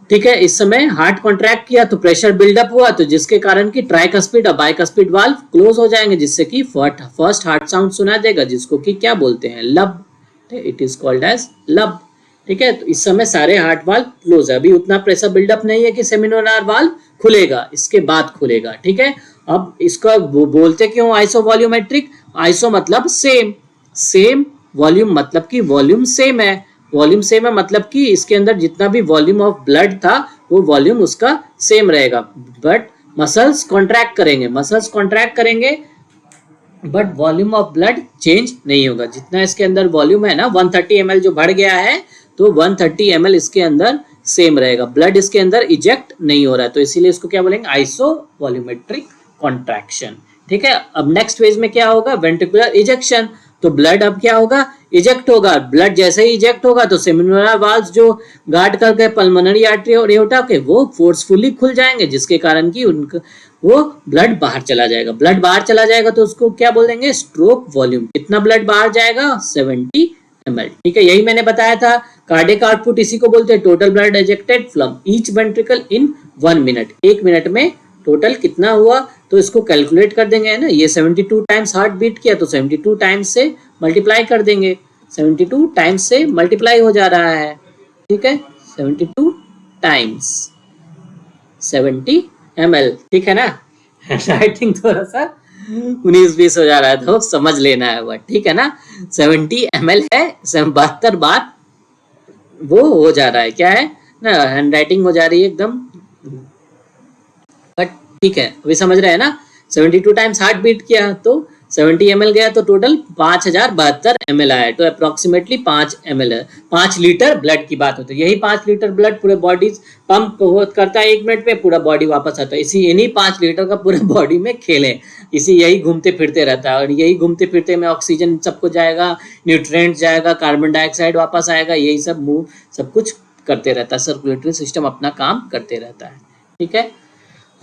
ठीक है। इस समय हार्ट कॉन्ट्रैक्ट किया तो प्रेशर बिल्डअप हुआ, तो जिसके कारण कि ट्राइकस्पिड और बाइकस्पिड वाल्व क्लोज हो जाएंगे, जिससे कि फर्स्ट हार्ट साउंड सुना देगा, जिसको कि क्या बोलते हैं, लब, इट इज कॉल्ड एज लब, ठीक है, तो इस समय सारे हार्ट वाल्व क्लोज है, अभी उतना प्रेशर बिल्डअप नहीं है कि सेमिनोलर वाल्व खुलेगा, इसके बाद खुलेगा। ठीक है, अब इसका बोलते क्यों आइसो वॉल्यूमेट्रिक? आइसो मतलब सेम, सेम वॉल्यूम मतलब कि वॉल्यूम सेम है, वॉल्यूम सेम है मतलब कि इसके अंदर जितना भी वॉल्यूम ऑफ ब्लड था वो वॉल्यूम उसका सेम रहेगा, बट मसल्स कॉन्ट्रैक्ट करेंगे, मसल्स कॉन्ट्रैक्ट करेंगे but volume of blood change नहीं होगा। जितना इसके अंदर वॉल्यूम है ना 130 ml जो बढ़ गया है, तो 130 ml इसके अंदर सेम रहेगा, ब्लड इसके अंदर इजेक्ट नहीं हो रहा है, तो इसीलिए इसको क्या बोलेंगे? Iso volumetric contraction. ठीक है, अब नेक्स्ट फेज में क्या होगा? Ventricular ejection. तो ब्लड अब क्या होगा? इजेक्ट होगा। ब्लड जैसे ही इजेक्ट होगा तो सेमिनोलर वाल्व्स जो गार्ड कर गए पल्मोनरी आर्टरी और एओर्टा के, वो फोर्सफुली खुल जाएंगे, जिसके कारण कि उनका वो ब्लड बाहर चला जाएगा। ब्लड बाहर चला जाएगा तो उसको क्या बोल देंगे? Stroke volume. कितना ब्लड बाहर जाएगा? 70 ml। ठीक है, यही मैंने बताया था। कार्डियक आउटपुट इसी को बोलते हैं total blood ejected from each ventricle in 1 minute. 1 minute में टोटल कितना हुआ, तो इसको कैलकुलेट कर देंगे, है ना। ये 72 टाइम्स हार्ट बीट किया तो 72 टाइम्स से मल्टीप्लाई कर देंगे, 72 टाइम्स से मल्टीप्लाई हो जा रहा है। ठीक है, 72 टाइम्स 70 ml। ठीक है ना, राइटिंग थोड़ा सा 19-20 हो जा रहा है तो समझ लेना है वो। ठीक है ना, 70 ml है, 72 बार वो हो जा रहा है, क्या है ना, हैंड राइटिंग हो जा रही है एकदम, बट ठीक है, अभी समझ रहे हैं ना। 72 टाइम्स हार्ट बीट किया तो 70 ml गया, तो टोटल 5072 ml आया, तो अप्रोक्सीमेटली 5 ml है। 5 लीटर ब्लड की बात होती है, यही 5 लीटर ब्लड पूरे बॉडी पंप करता है 1 मिनट में, पूरा बॉडी वापस आता है। इसी इन्हीं 5 लीटर का पूरे बॉडी में खेले, इसी यही घूमते फिरते रहता है, और यही घूमते फिरते में ऑक्सीजन सबको जाएगा, न्यूट्रिएंट जाएगा, कार्बन डाइऑक्साइड वापस आएगा, यही सब मूव सब कुछ करते रहता है, सर्कुलेटरी सिस्टम अपना काम करते रहता है। ठीक है,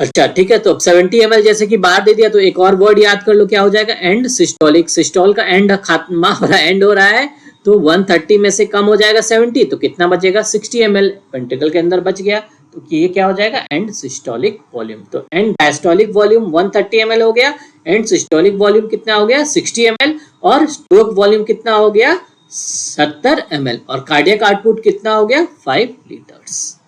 अच्छा ठीक है, तो अब 70 ml जैसे कि बाहर दे दिया, तो एक और वर्ड याद कर लो, क्या हो जाएगा? And systolic. सिस्टोल का एंड खात्मा हो रहा है, एंड हो रहा है, तो 130 में से कम हो जाएगा 70, तो कितना बचेगा? 60 ml वेंट्रिकल के अंदर बच गया, तो ये क्या हो जाएगा? And systolic volume. तो एंड डायस्टोलिक वॉल्यूम 130 ml हो गया, एंड सिस्टोलिक वॉल्यूम कितना हो गया? 60 ml, और स्ट्रोक वॉल्यूम कितना हो गया? 70 ml, और कार्डियक आउटपुट कितना हो गया? 5 लीटर्स।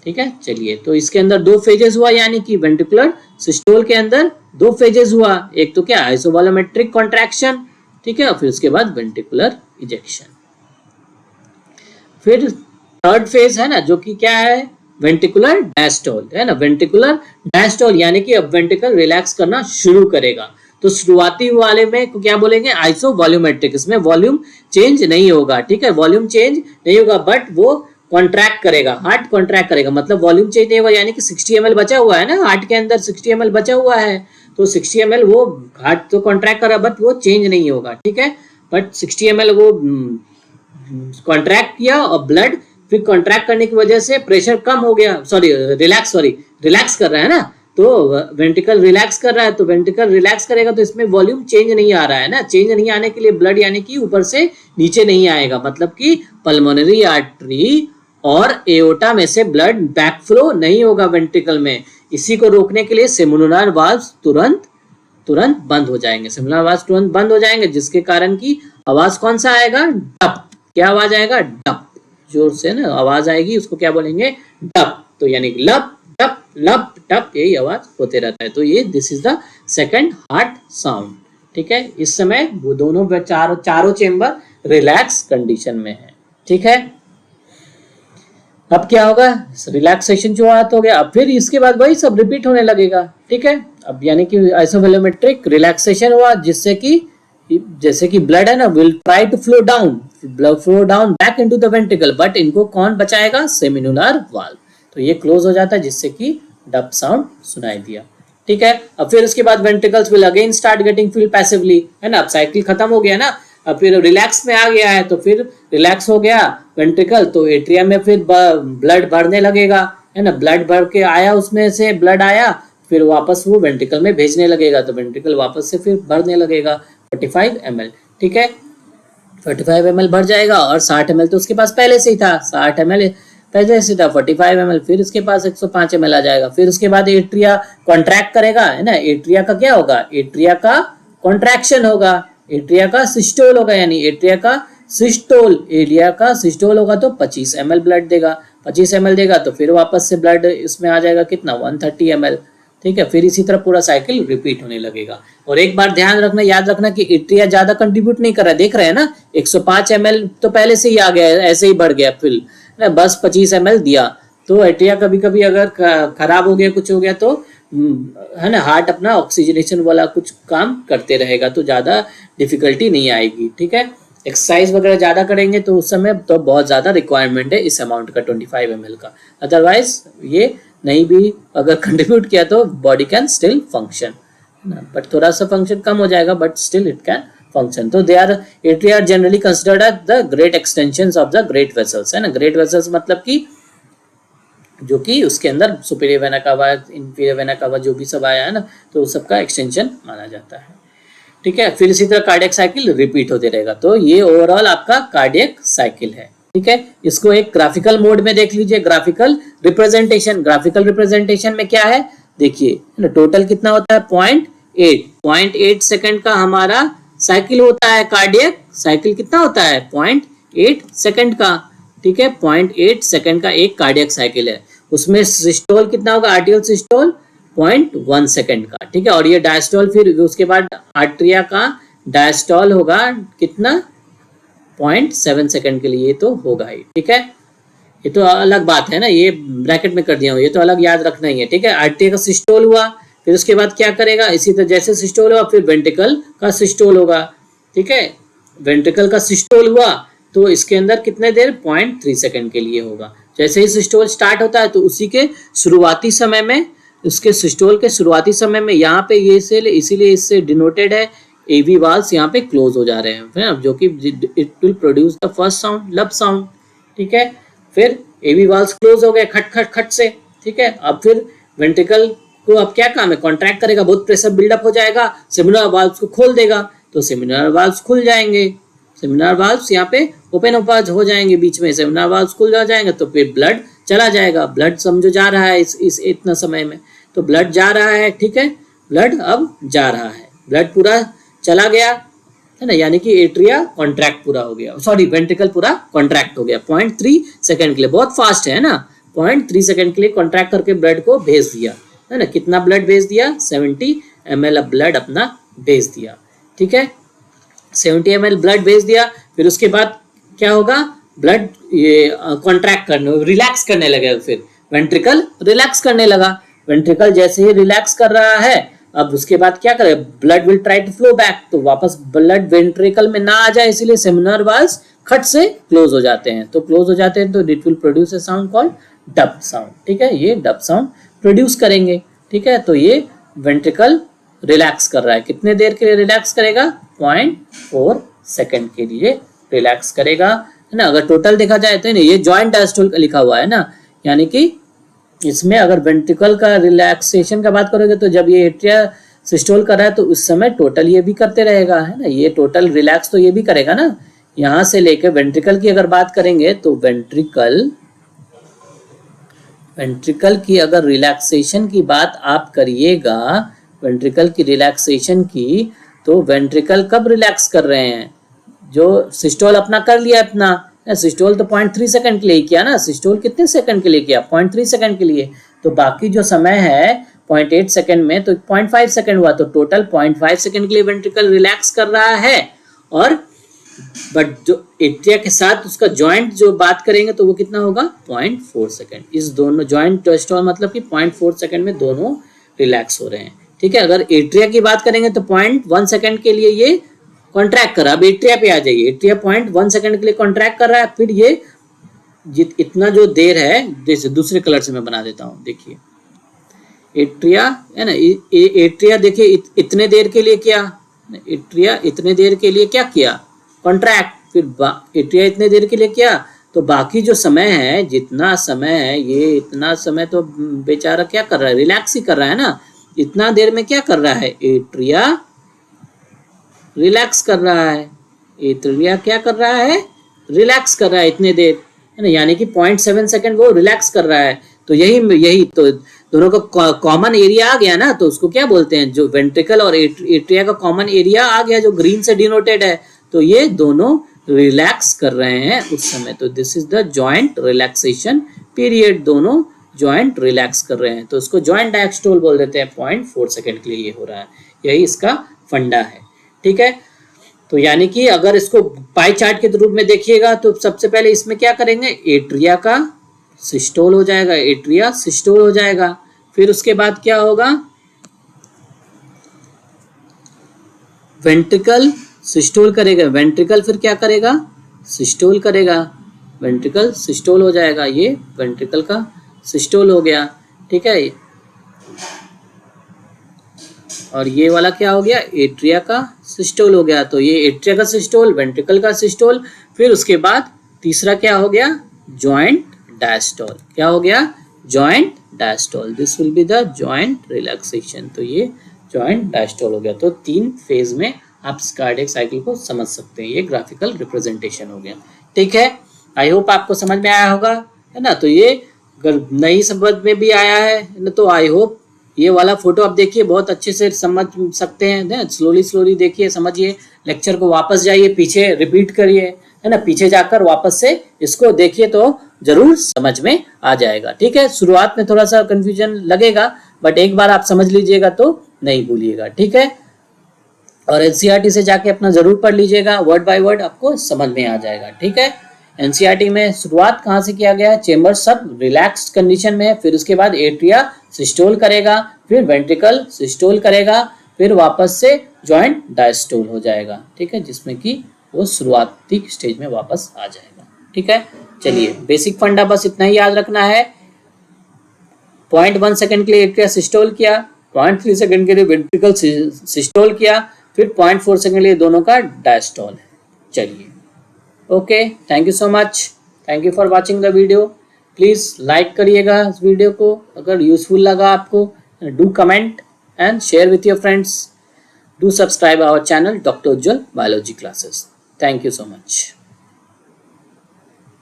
ठीक है, चलिए, तो इसके अंदर 2 फेजेस हुआ, यानी कि वेंट्रिकुलर सिस्टोल के अंदर 2 फेजेस हुआ, एक तो क्या? आइसोवॉल्यूमेट्रिक कॉन्ट्रैक्शन, ठीक है, और फिर उसके बाद वेंट्रिकुलर इजेक्शन। फिर थर्ड फेज है ना, जो कि क्या है? वेंट्रिकुलर डायस्टोल, है ना। वेंट्रिकुलर डायस्टोल यानी कि अब वेंट्रिकल रिलैक्स करना शुरू करेगा, तो शुरुआती वाले में क्या बोलेंगे? Iso volumetric. इसमें वॉल्यूम चेंज नहीं होगा, ठीक है, वॉल्यूम चेंज नहीं होगा, बट वो कॉन्ट्रैक्ट करेगा, हार्ट कॉन्ट्रैक्ट करेगा, मतलब वॉल्यूम चेंज नहीं होगा, यानी कि 60 ml बचा हुआ है ना, हार्ट के अंदर 60 ml बचा हुआ है, तो 60 ml वो हार्ट तो कॉन्ट्रैक्ट कर रहा है, बट वो चेंज नहीं होगा। ठीक है, बट 60 ml वो कॉन्ट्रैक्ट किया, और ब्लड फिर कॉन्ट्रैक्ट करने की वजह से प्रेशर कम हो गया, रिलैक्स कर रहा है ना, तो वेंट्रिकल रिलैक्स कर रहा है, तो वेंट्रिकल रिलैक्स करेगा तो इसमें वॉल्यूम चेंज नहीं आ रहा है ना। चेंज नहीं आने के लिए ब्लड यानी कि ऊपर से नीचे नहीं आएगा, मतलब कि पल्मोनरी आर्टरी और एओर्टा में से ब्लड बैकफ्लो नहीं होगा वेंट्रिकल में। इसी को रोकने के लिए सेमिनोलर वाल्व्स तुरंत बंद हो जाएंगे, सेमिनोलर वाल्व्स तुरंत बंद हो जाएंगे, जिसके कारण की आवाज कौन सा आएगा? डप। क्या आवाज आएगा? डप, जोर से ना आवाज आएगी, उसको क्या बोलेंगे? डप। तो यानी लब टप लब टप, यही आवाज होते रहता है। तो ये this is the second heart sound. ठीक है, इस समय वो दोनों चारों चेंबर रिलैक्स कंडीशन में है। ठीक है, अब क्या होगा? रिलैक्सेशन जो हो गया, अब फिर इसके बाद वही सब रिपीट होने लगेगा। ठीक है, अब यानी कि आइसोवॉल्यूमेट्रिक रिलैक्सेशन हुआ, जिससे कि जैसे कि ब्लड है ना will try to flow down, blood flow down back into the ventricle, but इनको कौन बचाएगा? Semilunar valve. तो ये क्लोज हो जाता है, जिससे कि डब साउंड सुनाई दिया। ठीक है, अब फिर उसके बाद ventricles will again start getting field passively, है ना। अब साइकिल खत्म हो गया ना, अब फिर रिलैक्स में आ गया है, तो फिर रिलैक्स हो गया वेंट्रिकल, तो एट्रिया में फिर ब्लड बढ़ने लगेगा, है ना। ब्लड बढ़ के आया, उसमें से ब्लड आया, फिर वापस वो वेंट्रिकल में भेजने लगेगा, तो वेंट्रिकल वापस से फिर बढ़ने लगेगा 45 ml। ठीक है, 45 ml बढ़ जाएगा, और 60 ml तो उसके पास पहले से ही था, 60 ml पहले से था, 45 ml फिर उसके पास 105 ml आ जाएगा। फिर उसके बाद एट्रिया कॉन्ट्रैक्ट करेगा, है ना। एट्रिया का क्या होगा? एट्रिया का कॉन्ट्रैक्शन होगा, एट्रिया का सिस्टोल होगा, यानी एट्रिया का सिस्टोल एरिया का सिस्टोल होगा तो 25 ml ब्लड देगा, 25 ml देगा तो फिर वापस से ब्लड इसमें आ जाएगा कितना 130 ml। ठीक है, फिर इसी तरह पूरा साइकिल रिपीट होने लगेगा। और एक बार ध्यान रखना, याद रखना कि एट्रिया ज्यादा कंट्रीब्यूट नहीं कर रहा है, देख रहे हैं ना 105 ml तो पहले से ही आ गया है, ऐसे ही बढ़ गया, फिर बस 25 ml दिया। तो एट्रिया कभी कभी अगर खराब हो गया, कुछ हो गया तो है ना, हार्ट अपना ऑक्सीजनेशन वाला कुछ काम करते रहेगा, तो ज्यादा डिफिकल्टी नहीं आएगी। ठीक है, एक्सरसाइज वगैरह ज्यादा करेंगे तो उस समय तो बहुत ज्यादा रिक्वायरमेंट है इस अमाउंट का 25 ml का, अदरवाइज ये नहीं भी अगर कंट्रीब्यूट किया तो body can still function, but थोड़ा सा फंक्शन कम हो जाएगा, but still it can function. तो they are atria are generally considered as the great extensions of the great vessels, है ना। ग्रेट वेसल्स मतलब कि जो कि उसके अंदर superior vena cava, inferior vena cava जो भी सब आया है ना, तो उस सबका एक्सटेंशन माना जाता है। ठीक है, फिर इसी तरह कार्डियक साइकिल रिपीट होते रहेगा। तो ये ओवरऑल आपका कार्डियक साइकिल है। ठीक है, इसको एक ग्राफिकल मोड में देख लीजिए, ग्राफिकल रिप्रेजेंटेशन। ग्राफिकल रिप्रेजेंटेशन में क्या है, देखिए टोटल कितना होता है 0.8 सेकंड का हमारा साइकिल होता है। कार्डियक साइकिल कितना होता है 0.8 सेकंड का। ठीक है, 0.8 सेकंड का एक कार्डियक साइकिल है। उसमें सिस्टोल कितना होगा, आर्टियल सिस्टोल 0.1 सेकंड का। ठीक है, और ये डायस्टोल, फिर उसके बाद आर्ट्रिया का डायस्टोल होगा कितना 0.7 सेकंड के लिए, ये तो होगा ही। ठीक है, ये तो अलग बात है ना, ये ब्रैकेट में कर दिया हूँ, ये तो अलग याद रखना ही है। ठीक है, आर्ट्रिया का सिस्टोल हुआ, फिर उसके बाद क्या करेगा, इसी तरह जैसे सिस्टोल हुआ फिर वेंट्रिकल का सिस्टोल होगा। ठीक है, वेंट्रिकल का सिस्टोल हुआ तो इसके अंदर कितने देर 0.3 सेकंड के लिए होगा। जैसे ही सिस्टोल स्टार्ट होता है तो उसी के शुरुआती समय में, उसके सिस्टोल के शुरुआती समय में यहाँ पे ये सेल, इसीलिए इससे डिनोटेड है एवी वाल्स यहाँ पे क्लोज हो जा रहे हैं, जो कि it will produce the first sound, लब साउंड। ठीक है, फिर एवी वाल्स क्लोज हो गए खट खट खट से। ठीक है, अब फिर वेंट्रिकल को अब क्या काम है, कॉन्ट्रैक्ट करेगा, बहुत प्रेशर बिल्डअप हो जाएगा, सेमिनल वाल्व्स को खोल देगा, तो सेमिनल वाल्व्स खुल जाएंगे, सेमिनल वाल्व्स यहाँ पे ओपन ओपन हो जाएंगे बीच में, सेमिनल वाल्व्स खुल जाएंगे, तो फिर ब्लड चला जाएगा। ब्लड समझो जा रहा है इस इतना समय में, तो ब्लड जा रहा है। ठीक है, ब्लड अब जा रहा है, ब्लड पूरा चला गया, है ना, यानी कि एट्रिया कॉन्ट्रैक्ट पूरा हो गया, सॉरी वेंट्रिकल पूरा कॉन्ट्रैक्ट हो गया 0.3 सेकंड के लिए, बहुत फास्ट है ना, 0.3 सेकंड के लिए कॉन्ट्रैक्ट करके ब्लड को भेज दिया, है ना। कितना ब्लड भेज दिया, 70 ml ब्लड अपना भेज दिया। ठीक है, 70 ml ब्लड भेज दिया, फिर उसके बाद क्या होगा, ब्लड ये कॉन्ट्रैक्ट करने, रिलैक्स करने लगेगा, फिर वेंट्रिकल रिलैक्स करने लगा। वेंट्रिकल जैसे ही रिलैक्स कर रहा है, अब उसके बाद क्या करे, blood will try to flow back, तो वापस ब्लड वेंट्रिकल में ना आ जाए, इसीलिए सेमिनल वाल्व्स खट से क्लोज हो जाते हैं। तो क्लोज हो जाते हैं तो it will produce a sound called dub sound. ठीक है, ये डब साउंड प्रोड्यूस करेंगे। ठीक है, तो ये वेंट्रिकल रिलैक्स कर रहा है, कितने देर के लिए रिलैक्स करेगा, 0.4 सेकंड के लिए रिलैक्स करेगा, है ना। अगर टोटल देखा जाए तो ये जॉइंट डायस्टोल लिखा हुआ है ना, यानी कि इसमें अगर वेंट्रिकल का रिलैक्सेशन का बात करोगे तो जब ये एट्रिया सिस्टोल कर रहा है तो उस समय टोटल ये भी करते रहेगा, है ना, ये टोटल रिलैक्स तो ये भी करेगा ना। यहां से लेकर वेंट्रिकल की अगर बात करेंगे तो वेंट्रिकल की अगर रिलैक्सेशन की बात आप करिएगा, वेंट्रिकल की रिलैक्सेशन की, तो वेंट्रिकल कब रिलैक्स कर रहे हैं, जो सिस्टोल अपना कर लिया अपना, सिस्टोल तो 0.3 सेकंड के लिए किया ना, सिस्टोल कितने सेकंड के लिए किया, 0.3 सेकंड के लिए, तो बाकी जो समय है 0.8 सेकंड में तो 0.5 सेकंड हुआ, तो टोटल 0.5 सेकंड के लिए वेंट्रिकल रिलैक्स कर रहा है। और बट जो एट्रिया के साथ उसका जॉइंट जो बात करेंगे तो वो कितना होगा 0.4 सेकंड। इस दोनों जॉइंट डायस्टोल मतलब कि 0.4 सेकंड में दोनों रिलैक्स हो रहे हैं। ठीक है, अगर एट्रिया की बात करेंगे तो 0.1 सेकंड के लिए ये कॉन्ट्रैक्ट कर रहा है। अब एट्रिया पे आ जाइए, एट्रिया 0.1 सेकंड के लिए कॉन्ट्रैक्ट कर रहा है, फिर ये इतना जो देर है, जैसे दूसरे कलर से मैं बना देता हूँ, देखिए एट्रिया है ना, एट्रिया देखिए इतने देर के लिए क्या, एट्रिया इतने देर के लिए क्या किया, कॉन्ट्रैक्ट, फिर एट्रिया इतने देर के लिए किया, तो बाकी जो समय है, जितना समय है, ये इतना समय तो बेचारा क्या कर रहा है, रिलैक्स ही कर रहा है ना। इतना देर में क्या कर रहा है, एट्रिया रिलैक्स कर रहा है, एट्रिया क्या कर रहा है, रिलैक्स कर रहा है इतने देर, है ना, यानी कि 0.7 सेकंड वो रिलैक्स कर रहा है। तो यही तो दोनों का कॉमन एरिया आ गया ना, तो उसको क्या बोलते हैं, जो वेंट्रिकल और एट्रिया का कॉमन एरिया आ गया, जो ग्रीन से डिनोटेड है, तो ये दोनों रिलैक्स कर रहे हैं उस समय, तो this is the joint relaxation period, दोनों जॉइंट रिलैक्स कर रहे हैं तो उसको जॉइंट डायस्टोल बोल देते हैं। 0.4 सेकेंड के लिए ये हो रहा है, यही इसका फंडा है। ठीक है, तो यानी कि अगर इसको पाई चार्ट के रूप में देखिएगा तो सबसे पहले इसमें क्या करेंगे, एट्रिया का सिस्टोल हो जाएगा, एट्रिया सिस्टोल हो जाएगा। फिर उसके बाद क्या होगा, वेंट्रिकल सिस्टोल करेगा, वेंट्रिकल फिर क्या करेगा, सिस्टोल करेगा, वेंट्रिकल सिस्टोल हो जाएगा, ये वेंट्रिकल का सिस्टोल हो गया। ठीक है, और ये वाला क्या हो गया, एट्रिया का सिस्टोल हो गया। तो ये एट्रिया का सिस्टोल, वेंट्रिकल का सिस्टोल, फिर उसके बाद तीसरा क्या हो गया, जॉइंट डायस्टोल। क्या हो गया, joint diastole. This will be the joint relaxation. तो ये जॉइंट डायस्टोल हो गया। तो 3 फेज में आप कार्डियक साइकिल को समझ सकते हैं, ये ग्राफिकल रिप्रेजेंटेशन हो गया। ठीक है, आई होप आपको समझ में आया होगा, है ना। तो ये अगर नई समझ में भी आया है ना, तो आई होप ये वाला फोटो आप देखिए, बहुत अच्छे से समझ सकते हैं ना। स्लोली देखिए, समझिए, लेक्चर को वापस जाइए, पीछे रिपीट करिए, है ना, पीछे जाकर वापस से इसको देखिए तो जरूर समझ में आ जाएगा। ठीक है, शुरुआत में थोड़ा सा कंफ्यूजन लगेगा, बट एक बार आप समझ लीजिएगा तो नहीं भूलिएगा। ठीक है, और एनसीईआरटी से जाके अपना जरूर पढ़ लीजिएगा, वर्ड बाय वर्ड आपको समझ में आ जाएगा। ठीक है, एनसीईआरटी में शुरुआत कहाँ से किया गया है, चेम्बर सब रिलैक्स्ड कंडीशन में है, फिर उसके बाद एट्रिया सिस्टोल करेगा, फिर वेंट्रिकल सिस्टोल करेगा, फिर वापस से जॉइंट डायस्टोल हो जाएगा। ठीक है, जिसमें कि वो शुरुआती स्टेज में वापस आ जाएगा। ठीक है, चलिए बेसिक फंडा बस इतना ही याद रखना है। 0.1 सेकंड के लिए एट्रिया सिस्टोल किया, 0.3 सेकंड के लिए वेंट्रिकल सिस्टोल किया, फिर 0.4 सेकंड के लिए दोनों का डायस्टोल है। चलिए, okay, thank you so much, thank you for watching the video. Please like करिएगा इस वीडियो को अगर यूजफुल लगा आपको, do comment and share with your friends, do subscribe our channel doctor Ujjwal biology classes. Thank you so much.